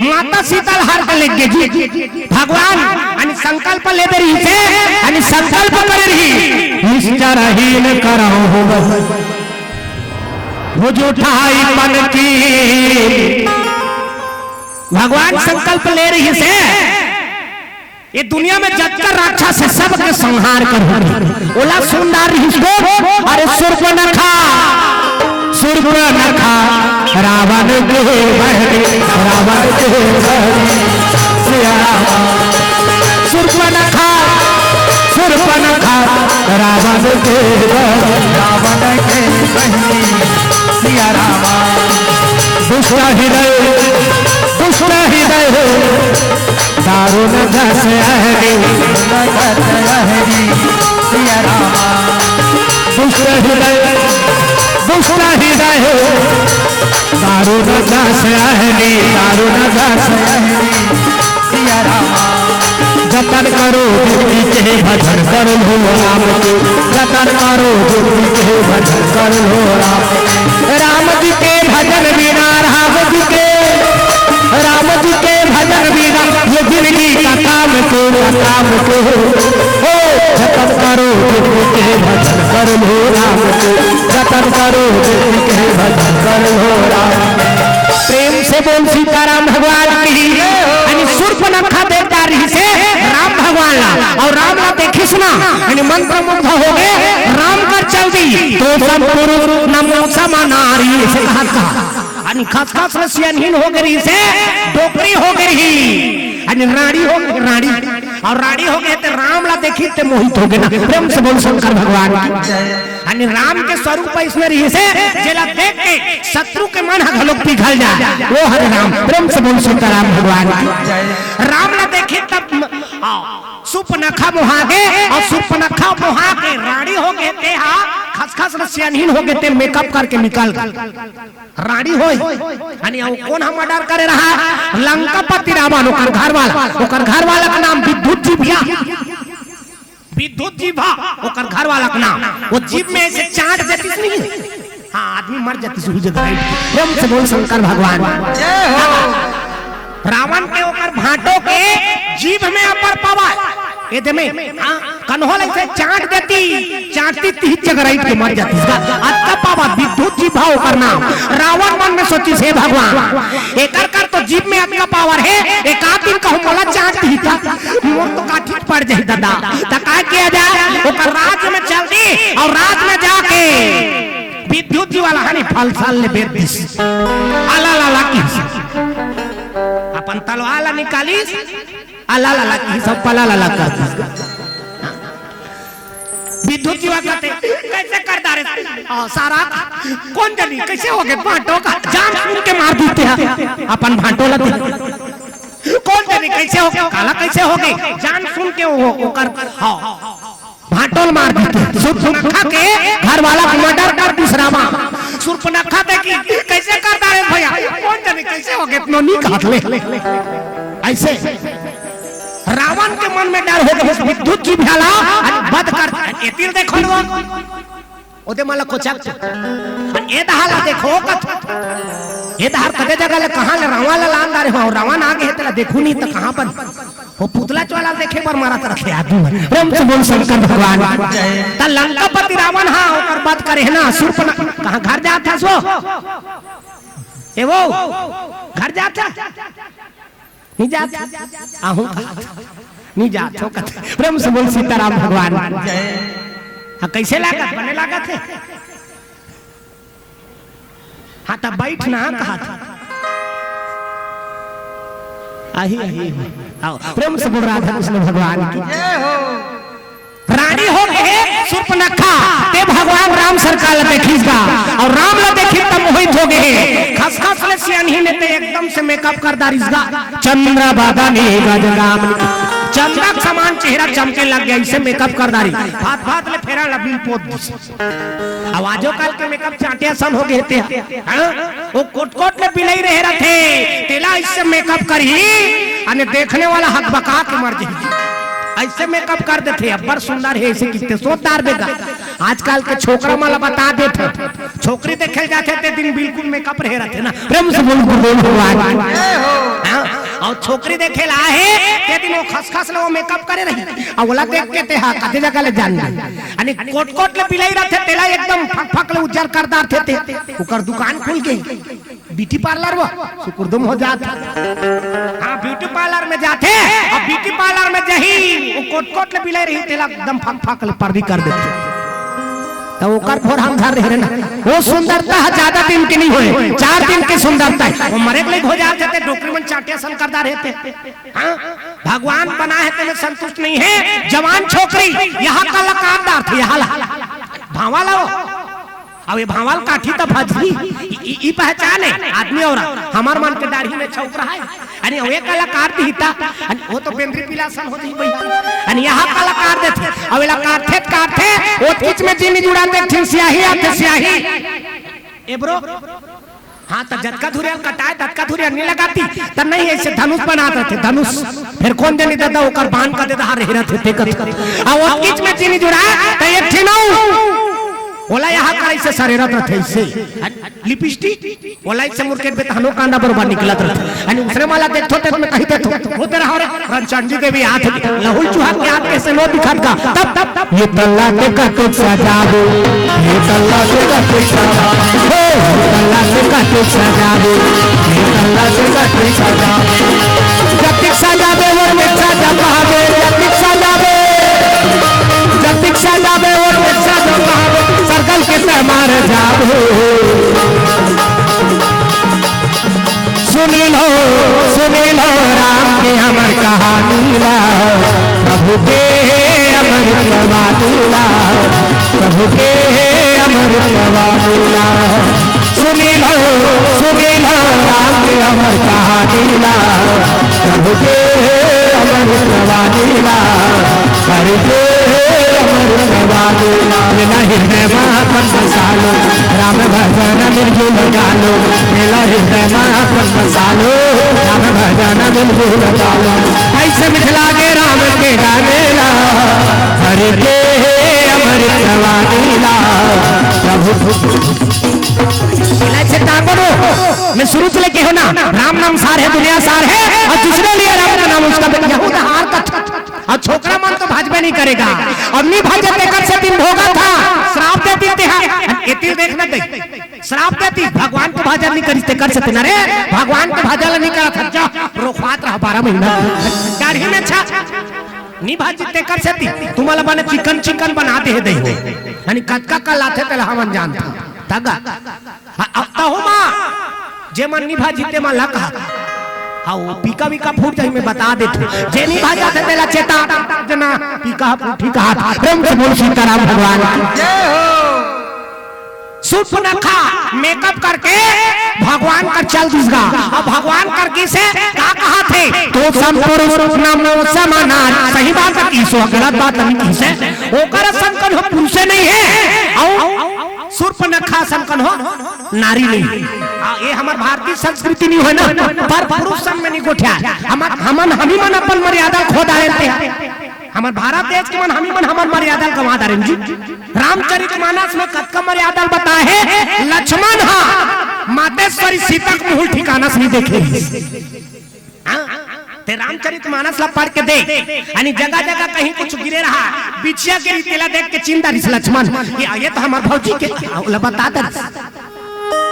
माता सीता हार के लेके जी भगवान आणि संकल्प ले दे रही से आणि संकल्प कर रही निश्चरहीन करहु वो जो ठाई मन की भगवान संकल्प ले रही से ये दुनिया में जगकर राक्षस है सबके संहार कर ओला सुंदर अरे सुर्पनखा रावण के बहरे रावण के बहरे सुर्पनखा रावण के रावण के बहरे सिया रामा दुष्ट हृदय दारुण घस हरी सिया रामा दुष्ट हृदय दारुण घस हरी सिया रामा जतन करो के भजन कर लो राम के जतन करो के भजन कर लो राम जी के भजन बिना राम जी के भजन बिना ये जिंदगी का काम को हो जतन करो के भजन कर लो राम के जतन करो के भजन कर लो राम प्रेम से बोल सीताराम भगवान की सुर्पनखा देवता रही से राम भगवान ला और राम ला देखी सुना मंत्र मुग्ध हो गए राम कर चल दी तो सब पुरुष नमो समानारी से कहा खास रसियनहीन हो गई से डोकरी हो गई रानी हो गई रानी और रानी हो गए तो राम ला देखी तो मोहित हो गए प्रेम से बोल शंकर भगवान राम के स्वरूप इसमें रही से जेला देख के शत्रु के मन हलोक पिघल जाए वो हरे राम प्रेम से बोल शंकर राम भगवान राम ला देखी तब सुर्पनखा मुहागे और सुर्पनखा मुहागे रानी हो गए थे खसखस रसियनहीन हो गए थे मेकअप करके निकल रानी होई कौन हम मर्डर करे रहा लंकापति रावण ओकर घर वाला का नाम विद्युत जीभा ओकर घर वाला का नाम वो जीभ में ऐसे चाट देती नहीं हाँ आदमी मर जाती सुई जगह प्रेम से बोल शंकर भगवान रावण के ओकर भाटो के जीभ में अपर पावा ये दे में कन्होल ऐसे चाटती तीन जगह रही के मर जाती अत्ता पावा विद्युत जीभा ओकर नाम रावण मन में सोची से भगवान एकर कर तो जीभ में अत्ता पावर है एक आध दिन कहूं मला चाटती था मोर तो काठी पड़ जाई दादा त का किया जाए ओकर राज में चल दी और राज में जाके विद्युत जी वाला हनी फल साल ले बेच दिस आला ला की अपन तलवार निकाली आला ला की सब पला ला कर विद्युत जीवा कहते कैसे कर दारे सारा कौन जानी कैसे हो गए भाटो का जान सुन के मार देते हैं अपन भाटो ला कौन जानी कैसे हो गए काला कैसे हो गए जान सुन के वो कर भाटोल मार देते सुर्पनखा के घर वाला मर्डर कर दूसरा मां सुर्पनखा देखी कैसे करता है भैया कौन जाने कैसे हो गए इतना नीक हाथ ले ऐसे रावण के मन में डर हो गया विद्युत जी भला बद कर एतिर देखो लो ओदे माला कोचक ए दहाला देखो ये दहार कदे जगह ले कहां ले रावण ला लांदारे हो रावण आगे है तला देखू नहीं तो कहां पर वो पुतला चोला देखे पर मारा तरह से आदमी प्रेम से बोल शंकर भगवान त लंकापति रावण हां ओकर बात करे ना सुर्पनखा कहां घर जाता सो ए वो घर जाता नहीं जाता आहू नहीं जाता प्रेम से बोल सीताराम भगवान कैसे लागत बने लागत है हाँ तब बैठना कहा था आही आओ प्रेम से बोल राधा कृष्ण भगवान की रानी हो गए सुर्पनखा ते भगवान राम सरकार लते खींचगा और राम ला देखी तब मोहित हो गए खसखस ले सियानी ने ते एकदम से मेकअप कर दारिसगा चंद्र बादानी गजराम चंदक समान चेहरा चमके लग गया इसे मेकअप कर दारी भात ले फेरा लबील पोत आवाजों काल के मेकअप चाटिया सन हो गए थे वो कोट ले पिलई रहे रथे तेला इससे मेकअप करी अने देखने वाला हक बका के मर जाएगी ऐसे मेकअप कर देते अब्बर सुंदर है ऐसे कितने सोदार बेगा आजकल के छोकरा माला बता देते छोकरी देखे जाते थे दिन बिल्कुल मेकअप रहे रहते ना प्रेम से बोल भगवान और छोकरी देखे ला है के दिन वो खसखस लो मेकअप करे रही और बोला देख के ते हां कते जगह ले जान यानी कोट कोट ले पिलाई रहते तेला एकदम फक फक ले उज्जर करदार थे ओकर दुकान खुल गई ब्यूटी पार्लर वो सुकुरदम हो जाता हां ब्यूटी पार्लर में जाते और ब्यूटी पार्लर में जही वो कोट कोट ले पिलाई रही तेला एकदम फक फक ले पर्दी कर देते तो ओकर फोर हम घर रहे ना वो सुंदरता ज्यादा दिन की नहीं होए 4 दिन की सुंदरता है वो मरे के हो जाते थे डॉक्टर मन चाटिया सन करदा रहते हां भगवान बना है तेरे संतुष्ट नहीं है जवान छोकरी यहां का लकारदार थे यहां भावा लाओ अब ये भावाल काठी तो भजरी ई पहचान है आदमी और हमार मन के दाढ़ी में छौक रहा है अनि ओए कलाकार दिता वो तो बेंद्री पिलासन हो जई भैया अनि यहां कलाकार देथे अवेला काठे वो बीच में चीनी जुड़ा देथिन स्याही आते स्याही ए ब्रो हां तो जटका धुरिया कटाए दटका धुरिया नहीं लगाती तब नहीं ऐसे धनुष बनाते थे धनुष फिर कौन जनी दादा ओकर बांध कर देता रह रहे थे आ वो बीच में चीनी जुड़ा तो एक ठिनौ बोला यहाँ का ऐसे शरीरत रहे ऐसे लिपस्टिक बोला ऐसे मुर्केट पे तहनो कांदा बरोबर निकलत रहे अनि उसरे माला देखो ते में कही देखो वो तेरा हो रे रंचंडी के भी हाथ लहुल चूहा के हाथ कैसे नो दिखत का तब ये तल्ला के कटे सजाबो ये तल्ला के कटे सजाबो ये तल्ला के कटे सजाबो ये तल्ला के कटे सजाबो जब तक सजाबे वो में सजा पावे जब तक सजाबे जब तक सजाबे वो में सजा पावे सर्कल के मार जाओ सुन लो राम के अमर कहानी ला प्रभु के अमर कहानी ला प्रभु के अमर कहानी ला सुन लो राम के अमर कहानी ला प्रभु के अमर कहानी ला करके हृदय महापन बसालो राम भजन निर्जुल गालो मेला हृदय महापन बसालो राम भजन निर्जुल गालो ऐसे मिथिला के राम के गाने ला हरि के अमर जवानी ला प्रभु मैं शुरू से लेके हो ना राम नाम सार है दुनिया सार है और दूसरे लिए राम का नाम उसका यहूदा हार का और छोकरा मन तो भाजबे नहीं करेगा और नहीं भाजते कर से दिन भोगा था श्राप देती थे एतिल देखना दे श्राप देती भगवान को भाजन नहीं करते कर सकते ना रे भगवान को भाजल नहीं करा था जा रोखवात रहा 12 महीना दाढ़ी में छा नहीं भाजते कर सकती तुम्हारा बने चिकन बना दे दे हो यानी कटका का लाते तेला हमन जानता तगा अब तो हो मां जे मन नहीं भाजते मां लगा हाँ वो पीका वीका फूट जाए मैं बता देते जे नहीं भाजा थे तेला चेता जना पीका फूटी का हाथ प्रेम से बोल सीताराम भगवान जय हो सुपनखा मेकअप करके भगवान का चल दिसगा और भगवान करके से का कहा थे तो संपुरुष नामो समाना सही बात है की सो गलत बात नहीं की से ओकर संकन हो पुरुष नहीं है और सुपनखा संकन हो नारी नहीं ये हमार भारतीय संस्कृति नहीं है ना पर पुरुष संग में नहीं गोठ्या हमन हमी मन अपन मर्यादा खो डालते हमार भारत देश के मन हमी मन हमर मर्यादा गवा दारे जी रामचरितमानस में कतका मर्यादा बता है लक्ष्मण हां मातेश्वरी सीता को मुंह ठिकाना से नहीं देखे ते रामचरितमानस ला पढ़ के दे यानी जगह जगह कहीं कुछ गिरे रहा बिछिया के तेला देख के चिंता रिस लक्ष्मण ये तो हमार भौजी के बता दे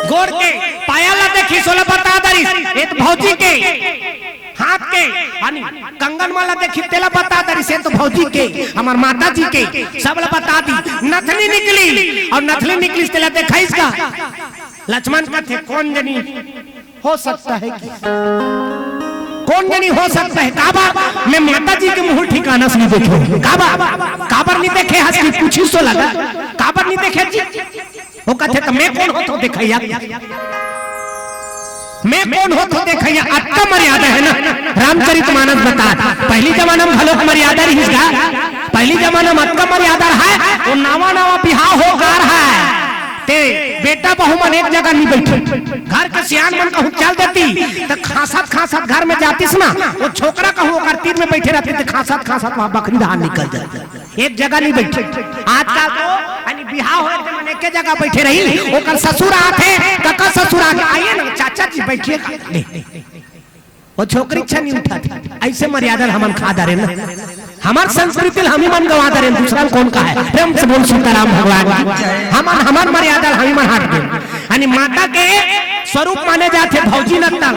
गोड़ के पाया ला देखी सोला बता दरी ये तो भौजी के हाथ के यानी कंगन वाला देखी तेला बता दरी से तो भौजी के हमार माता जी के सब ला बता दी नथनी निकली और नथनी निकली तेला देखा इसका लक्ष्मण का थे कौन जनी हो सकता है कि कौन जनी हो सकता है काबा मैं माता जी के मुंह ठिकाना से नहीं देखे काबर नहीं देखे हंस की पूछी सो लगा काबर नहीं देखे जी वो कहते तो मैं कौन हो तो देखैया मैं कौन हो तो देखैया अक्का मर्यादा है ना रामचरितमानस बता पहली जमाना में भलो मर्यादा रही पहली जमाना में अक्का मर्यादा है वो नवा बिहाव हो गा रहा है ते बेटा बहू मन एक जगह नहीं बैठे घर के सियान मन कहूं चल देती तो खासत घर में जातीस ना वो छोकरा कहूं ओकर तीर में बैठे रहते थे खासत वहां बकरी धान निकल जाती एक जगह नहीं बैठे आजकल तो यानी बिहार हो तो मैंने के जगह बैठे रही ओकर ससुर आते कका ससुर आके आइए ना चाचा जी बैठिए वो छोकरी अच्छा नहीं उठा ऐसे मर्यादा हमन खा दे ना हमार संस्कृति हम ही मन गवा दे दूसरा कौन का है प्रेम से बोल सीताराम भगवान हमार मर्यादा हम ही मन हट गए यानी माता के स्वरूप माने जाते भौजी नत्ता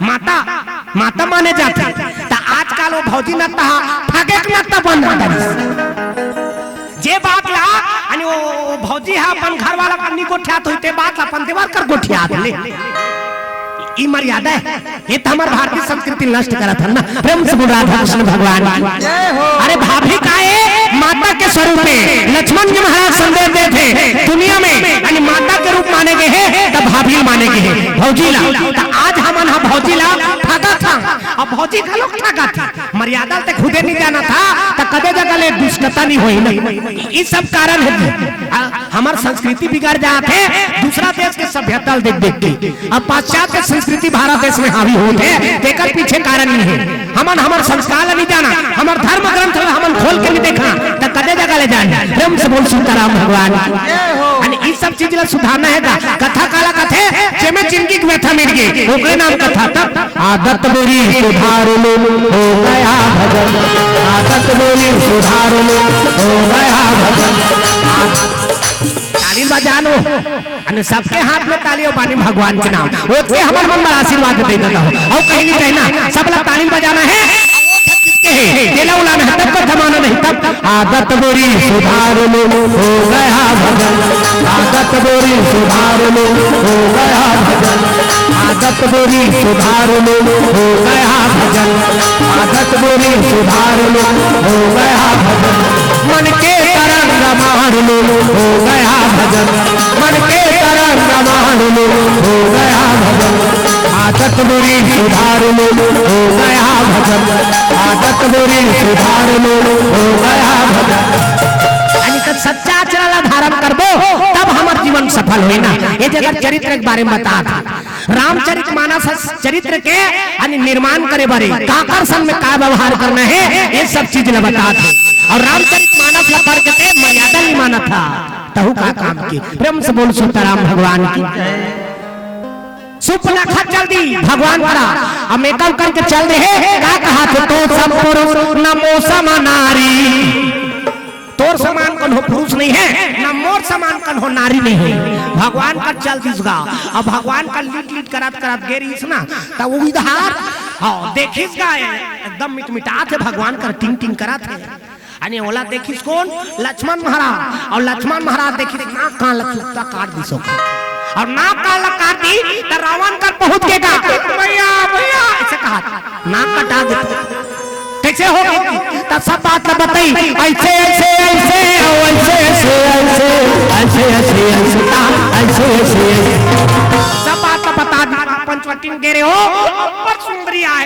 माता माता माने जाते तो आजकल वो भौजी नत्ता ठगे नत्ता बन जे बात ला आणि वो भौजी हा अपन घर वाला कन्नी गोठ्यात होते बात अपन देवर कर गोठ्यात ले ई मर्यादा है ये तो हमारे भारतीय संस्कृति नष्ट करा था ना प्रेम से बोल राधा कृष्ण भगवान अरे भाभी का माता के स्वरूप में लक्ष्मण जी महाराज संदेश दे थे दुनिया में यानी माता के रूप माने गए हैं तब भाभी माने गए हैं भौजीला तो आज हमन हा भौजीला ठगा था अब भौजी का लोग ठगा था मर्यादा तक खुदे नहीं जाना था तो कदे जगह ले दुष्टता नहीं हुई ना ये सब कारण है हमार संस्कृति बिगड़ जाते दूसरा देश के सभ्यता देख देख के अब पाश्चात्य संस्कृति भारत देश में हावी होते देकर पीछे कारण नहीं है हमन हमार संस्कार नहीं जाना हमार धर्म ग्रंथ हमन खोल के नहीं देखना तो कदे जगह ले जाना प्रेम से बोल सीताराम भगवान आणि ई सब चीज ला सुधारना है कथा काला कथे जेमे जिंदगी की व्यथा मिट गई ओकरे नाम कथा तब आदत बोली सुधार लो हो गया भजन आदत बोली सुधार लो हो गया भजन ताली बजानो અને सबके हाथ में ताली और बानी भगवान के नाम ओके हमर मन में आशीर्वाद दे देता हूं और कहीं नहीं कहना सब लोग ताली बजाना है केला उलाना है तब थमाना नहीं तब आदत बोरी सुधार लो हो गया भजन आदत बोरी सुधार लो हो गया भजन आदत बोरी सुधार लो हो गया भजन आदत बोरी सुधार लो हो गया भजन मन के तरंग रमाण लो हो गया भजन मन के तरंग रमाण लो हो गया भजन आदत बोरी सुधार लो हो गया भजन आदत बोरी सुधार लो हो गया भजन सच्चा आचरण धारण करबो तब हमार जीवन सफल होई ना ये जगह चरित्र के बारे में बता था रामचरित मानस चरित्र के यानी निर्माण करे बारे काकर संग में का व्यवहार करना है ये सब चीज ने बता था और रामचरित मानस ला पढ़ के मर्यादा नहीं माना था तहु का काम की प्रेम से बोल सीताराम भगवान की सुपलखा चल दी भगवान करा अब मेकअप करके चल रहे का कहा तो सब पुरुष नमो सम नारी तोर समान कौन हो पुरुष नहीं है ना मोर समान कौन हो नारी नहीं है भगवान का चल दिसगा अब भगवान का लीट लीट करात करात गेरीस ना तो वो इधर हां देखिस का एकदम मिटमिटात है भगवान का टिंग टिंग करात है आणि ओला देखिस कौन लक्ष्मण महाराज और लक्ष्मण महाराज देखिस नाक कान लचुकता काट दिसो और नाक कान काट दी तो रावण कर पहुंच गएगा भैया भैया ऐसे कहा नाक कटा दे कैसे हो तब सब बात बताई ऐसे ऐसे ऐसे ऐसे ऐसे ऐसे ऐसे ऐसे ऐसे ऐसे सब बात बता दी पंचवटी गिरे हो अपर सुंदरी आए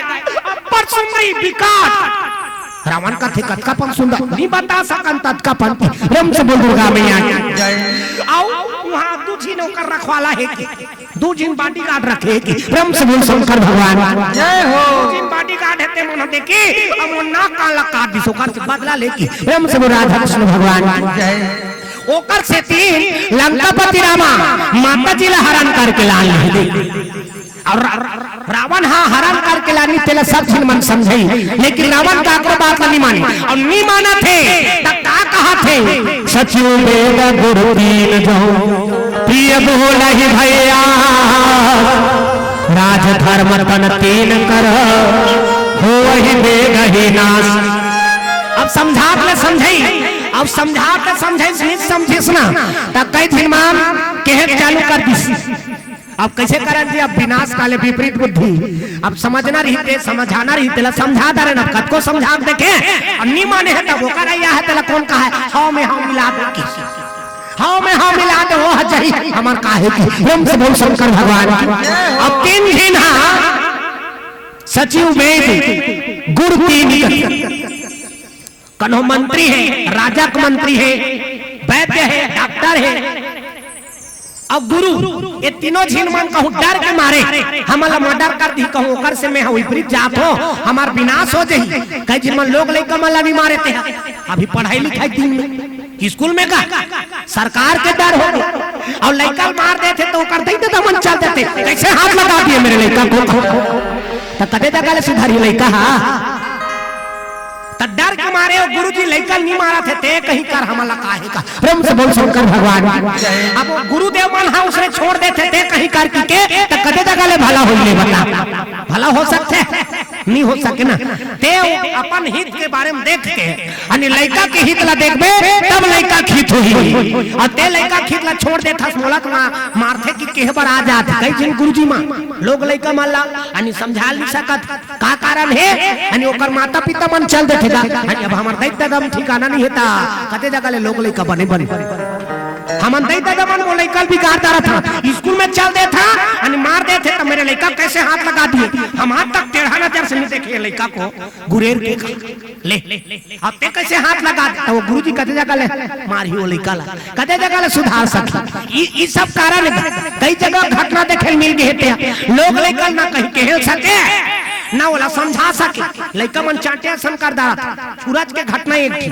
अपर सुंदरी विकास रावण का थे कत का पन सुंदर नहीं बता सकन तत का पन रम से बोल दुर्गा मैया आओ वहां दो जी नौकर रखवाला है दो जिन बॉडीगार्ड रखे कि रम से बोल शंकर भगवान जय हो जिन बॉडीगार्ड है ते मन देखे अब वो नाक काला काट दिसो कर बदला लेके रम से बोल राधा कृष्ण भगवान जय ओकर से तीन लंकापति रामा माता जी ला हरण करके लाल ले और रावण हाँ हरण करके लानी तेला सब चीज मन समझाई लेकिन रावण का बात नहीं मानी और नहीं माना थे तब का कहा थे सचिव वेद गुरु दीन जो प्रिय बोला ही भैया राज धर्म तन तीन कर हो वही वेग ही नाश अब समझात ले समझाई अब समझात ले समझाई समझिस ना तब कई दिन मान कहे चालू कर दिस अब कैसे करन जी अब विनाश काले विपरीत बुद्धि अब समझना रही थे समझाना रही तेला समझा दे ना कद को समझा देखे और नहीं माने है तब वो कर आया है तेला कौन कहा है हां में हां मिला दे हां में हां मिला दे वो हजरी हमार काहे की प्रेम से बोल शंकर भगवान अब तीन दिन हां सचिव वेद गुरु तीन कन्हो मंत्री है राजा का मंत्री है वैद्य है डॉक्टर है अब गुरु ये तीनों झीन मन कहूं डर के मारे हमला मर्डर कर दी कहूं ओकर से मैं विपरीत जात हो हमार विनाश हो जाई कई झीन मन लोग लेकर मला भी मारे थे अभी पढ़ाई लिखाई दिन में स्कूल में का सरकार के डर हो और लड़का मार देते तो कर देते तो मन चल देते कैसे हाथ लगा दिए मेरे लड़का को तो कदे जगह सुधारी लड़का तो डर के मारे और गुरुजी लड़का नहीं मारा थे ते कहीं कर हमला काहे का प्रेम से बोल शंकर भगवान। अब गुरुदेव मन हा उसने छोड़ देते थे कहीं कर के तो कदे जगह ले भला होइले बता भला हो सकते नहीं हो सके ना ते अपन हित के बारे में देख के अनि लड़का के हित ला देखबे तब लड़का खित होई और ते लड़का खित ला छोड़ देथा मोलक मारथे कि केह बार आ जात कई दिन गुरुजी मां लोग लड़का मारला अनि समझा नहीं सकत का कारण है अनि ओकर माता पिता मन चल देथे अब हमार दैत्य दम ठिकाना नहीं होता कते जगह ले लोग लड़का बने हम दैत्य दम वो लड़का बिगाड़ रहा था स्कूल में चल दे था अनि मार देते तो मेरे लड़का कैसे हाथ लगा दिए हम हाथ तक टेढ़ा नजर से नहीं देखे लड़का को गुरेर के ले अब ते कैसे हाथ लगा दे तो वो गुरुजी कते जगह ले मार ही वो लड़का ला कते जगह ले सुधार सके ई सब कारण कई जगह घटना देखे मिल गए लोग लड़का ना कहीं कह सके ना वाला समझा सके लड़का मन चाटे संकर दारा सूरज के घटना एक थी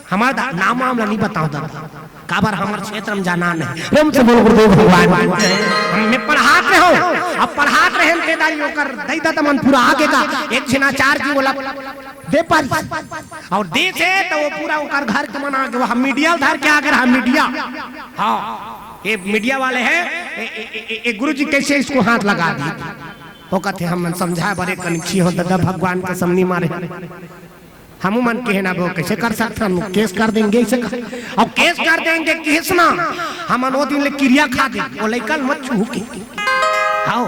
हमारा नाम मामला नहीं बताओ दादा काबर हमारे क्षेत्र में जाना नहीं प्रेम से बोल गुरुदेव भगवान मैं पढ़ात रहे हो अब पढ़ात रहे तेदारी होकर दैदा तमन पूरा आगे का एक छिनाचार की बोला दे पर और दे से तो वो पूरा उनका घर के मना के वो मीडिया धर के आकर हम मीडिया हाँ ये मीडिया वाले हैं गुरुजी कैसे इसको हाथ लगा दिए वो कहते हम समझा बड़े कनखी हो दादा भगवान के सामने मारे हम मन के ना वो कैसे कर सकते हम केस कर देंगे इसे और केस कर देंगे केस ना हम वो दिन ले क्रिया खा दे वो लइकल मत छू के आओ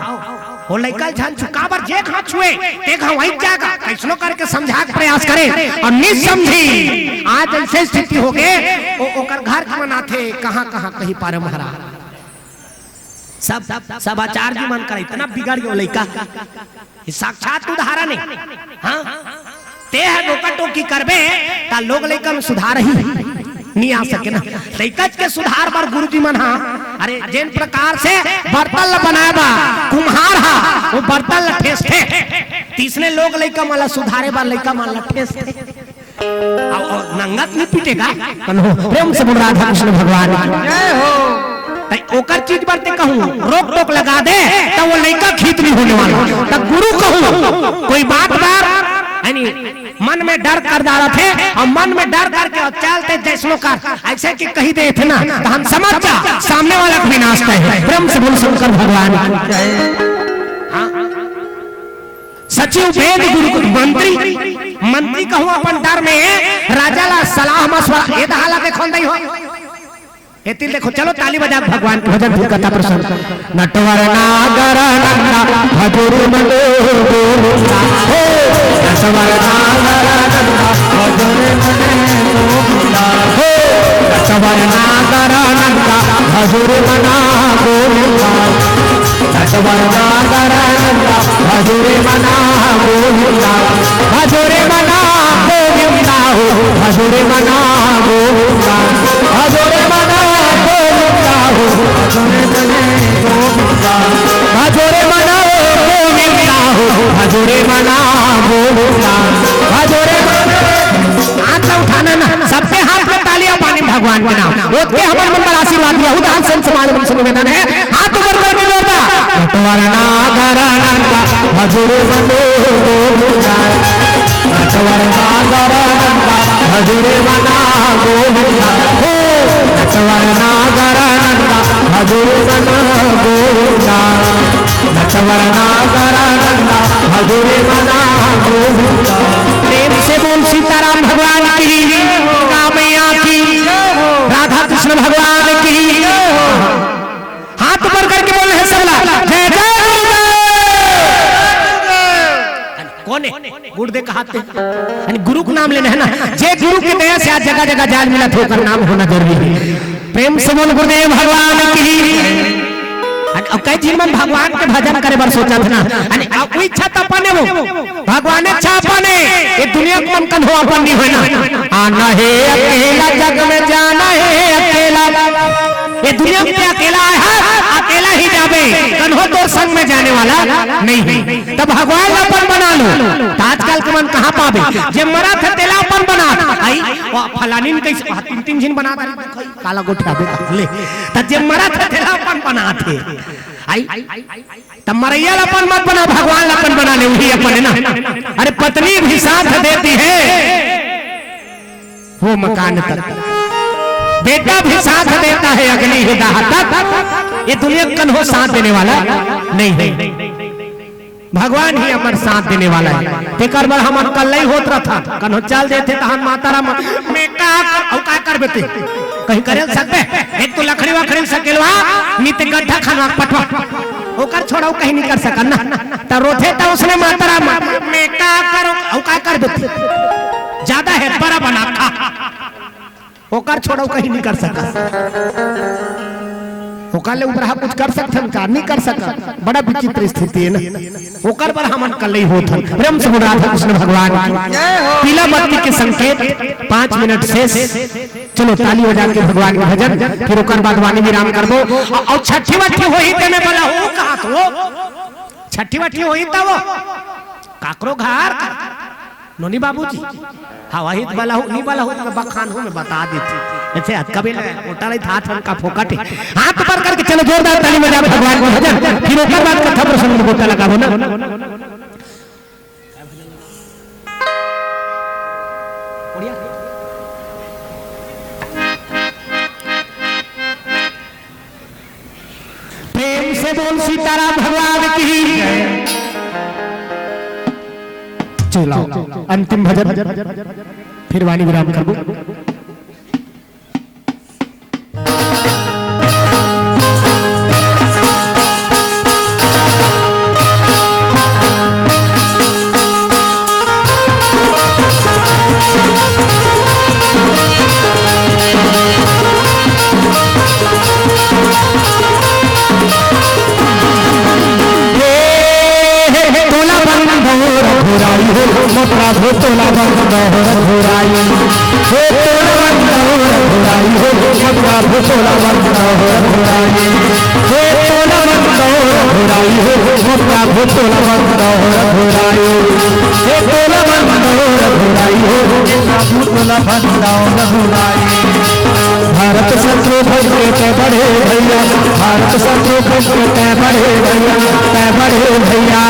वो लइकल जान चुकाबर जे खा छुए ते खा वही जाएगा कैसनो करके समझा के प्रयास करे और नहीं समझी आज ऐसे स्थिति हो गए ओकर घर के मनाथे कहां-कहां कहीं पारे महाराज सब आचार्य मन कर इतना बिगड़ गया लड़का साक्षात उदाहरण है हाँ ते है रोका टोकी करबे ता लोग लड़का में सुधार ही नहीं आ सके ना लड़का के सुधार पर गुरुजी मन हाँ अरे जिन प्रकार से बर्तन बनाएबा कुम्हार हा वो बर्तन ठेस थे तीसरे लोग लड़का माला सुधारे बार लड़का माला ठेस थे और नंगत नहीं पीटेगा प्रेम से बोल राधा कृष्ण भगवान जय हो ओकर चीज पर ते कहूं रोक टोक लगा दे तो वो लड़का खीत नहीं होने वाला तब गुरु कहूं कोई बात बार यानी मन में डर कर डाला थे और मन में डर करके और चलते जैसनो कर ऐसे कि कही दे थे ना तो हम समझ जा सामने वाला को विनाश है प्रेम से बोल शंकर भगवान सचिव वेद गुरु मंत्री कहूं अपन डर में राजा ला सलाह मशवरा ये दहाला के खोल दई हो एतिल देखो चलो ताली बजा भगवान के भजन धुन कथा प्रसंग नटवर नागर नंदा भजुरु मनो गोविंदा हो नटवर नागर नंदा भजुरु मनो गोविंदा हो नटवर नागर नंदा भजुरु मना गोविंदा नटवर नागर नंदा भजुरु मना गोविंदा भजुरु मना गोविंदा हो भजुरु मना गोविंदा भजुरु मना भजोरे मना गोविंदा हो भजोरे मना गोविंदा भजोरे हाथ उठाना ना सबके हाथ में तालियां पानी भगवान के नाम ओके हमारे मन पर आशीर्वाद दिया उदान संत समाज में निवेदन है हाथ ऊपर करके बोलता नटवरना गरानंदा भजोरे मनो गोविंदा नटवरना गरानंदा भजोरे मना गोविंदा हो नटवरना गरानंदा भजोरे मना गोविंदा नटवरना गरानंदा भजोरे मना गोविंदा प्रेम से बोल सीताराम भगवान की रामैया की राधा कृष्ण भगवान की हाथ ऊपर करके बोल रहे सबला जय जय कौन है गुरुदेव का हाथ यानी गुरु का नाम लेना है ना जे गुरु की दया से आज जगह जगह जाल मिला तो कर नाम होना जरूरी है प्रेम से बोल गुरुदेव भगवान की अब कई दिन में भगवान के भजन करे बार सोचा था ना कोई इच्छा तो अपने वो भगवान इच्छा अपने ये दुनिया को मन कन हो अपन नहीं होना आना है अकेला जग में जाना है अकेला ये दुनिया में अकेला है अकेला ही जावे कन हो मत और संग में जाने वाला नहीं है। तब भगवान अपन बना लो। आजकल के मन कहाँ पावे जे मरा थे तेला अपन बना आई फलानी ने कैसे तीन तीन जिन बना काला गोठा ले तब जे मरा थे तेला अपन बना थे आई तब मरैया अपन मत बना, भगवान अपन बना ले वही अपन है ना। अरे पत्नी भी साथ देती है वो मकान तक, बेटा भी साथ देता है अग्नि हिदाह तक। ये दुनिया कन्हो साथ देने वाला नहीं है, भगवान ही हमारे साथ देने वाला है। तेकर बार हमार कल नहीं होत रहा था कन्हो चल देते तो हम मातारा में का कर बेते कहीं करे सकते एक तो लकड़ी वखड़ी सकेलवा नित गड्ढा खाना पटवा ओकर छोड़ाओ कहीं नहीं कर सकन ना त रोथे त उसने मातारा में का करो औ का कर बेते ज्यादा है बड़ा बना खा ओकर छोड़ाओ कहीं नहीं कर सका। ओकर ले ऊपर कुछ कर सकथन का नहीं कर सका, बड़ा विचित्र स्थिति है ना। ओकर पर हमन कल नहीं होथन। ब्रह्म से राधा कृष्ण भगवान पीला बत्ती के संकेत 5 मिनट शेष। चलो ताली बजा के भगवान का भजन, फिर ओकर बाद वाणी विराम करबो। और छठी वठी होई तने वाला हो कहा तो छठी वठी होई तब काकरो घर नोनी बाबूजी हवाहित वाला हो नहीं वाला हो तो बखान हो मैं बता देती ऐसे हाथ कभी उठा रही हाथ का फोकट हाथ ऊपर करके चलो जोरदार ताली बजा भगवान को भजन, फिर ओकर बाद कथा प्रसंग में गोता लगाबो ना। प्रेम से बोल सीताराम भगवान की। चलो अंतिम भजन फिर वाणी विराम करबो। प्रभु तोला बंदोर घुराई हे तोला बंदोर घुराई हो प्रभु तोला बंदोर घुराई हे तोला बंदोर घुराई हो प्रभु तोला बंदोर घुराई हे तोला बंदोर घुराई हो प्रभु तोला बंदोर घुराई। भारत शत्रु के बड़े भैया, भारत शत्रु के बड़े भैया, बड़े भैया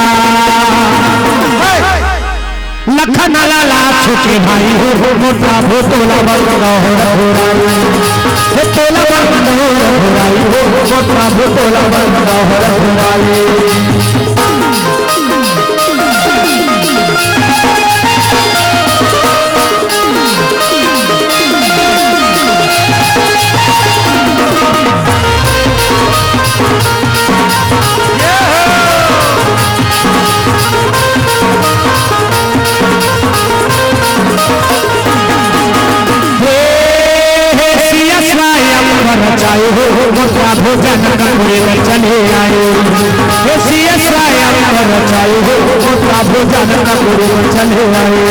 लखन लाला छुटे भाई हो मोटा भोतोला बंदोर घुराई हे तोला बंदोर घुराई हो मोटा भोतोला बंदोर घुराई। रचाए हो मोटा भोजन कपूरे में चले आए हे सीएस राय रचाए हो मोटा भोजन कपूरे में चले आए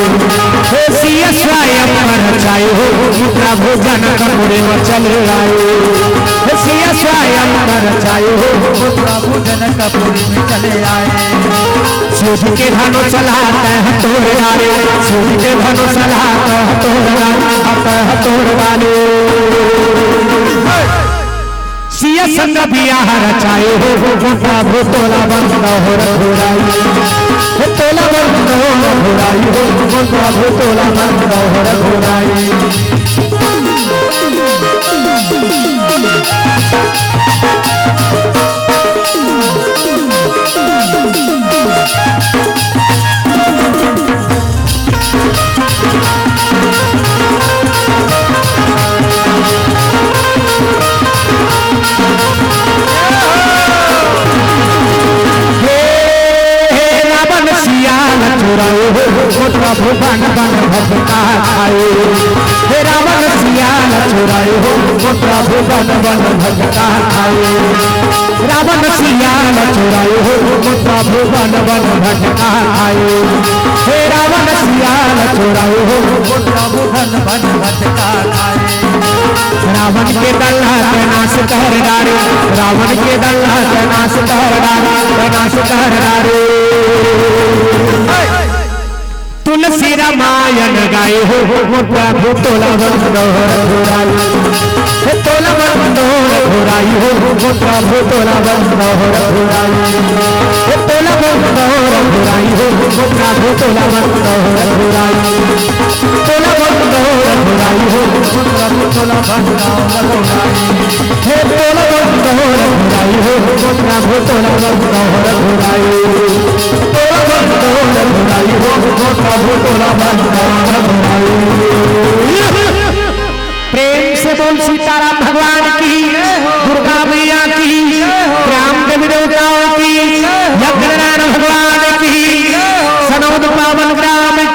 हे सीएस राय रचाए हो मोटा भोजन कपूरे में चले आए हे सीएस राय रचाए हो मोटा भोजन कपूरे में चले आए। सूझ के धनो चलाते हैं तोरे आरे, सूझ के धनो चलाते हैं तोरे वाले सिया संग बियाह रचाए हो मोटा भोतोला बंदोर घुराई हे तोला बंदोर घुराई हो मोटा भोतोला बंदोर घुराई। मोटा भुवन बन भटका खाए हे रावण सियाल चुराए हो मोटा भुवन बन भटका खाए रावण सियाल चुराए हो मोटा भुवन बन भटका खाए हे रावण सियाल चुराए हो मोटा भुवन बन भटका खाए। रावण के दल्हा ते नाश कर डारे, रावण के दल्हा ते नाश कर डारे, नाश कर डारे। तुलसी रामायण गाए हो प्रभु तोला बंदोर घोराई, तोला बंदोर घोराई हो प्रभु तोला बंदोर घोराई, तोला बंदोर घोराई हो प्रभु तोला बंदोर घोराई, तोला बंदोर घोराई हो प्रभु तोला बंदोर घोराई, हे तोला बंदोर घोराई हो प्रभु तोला बंदोर घोराई।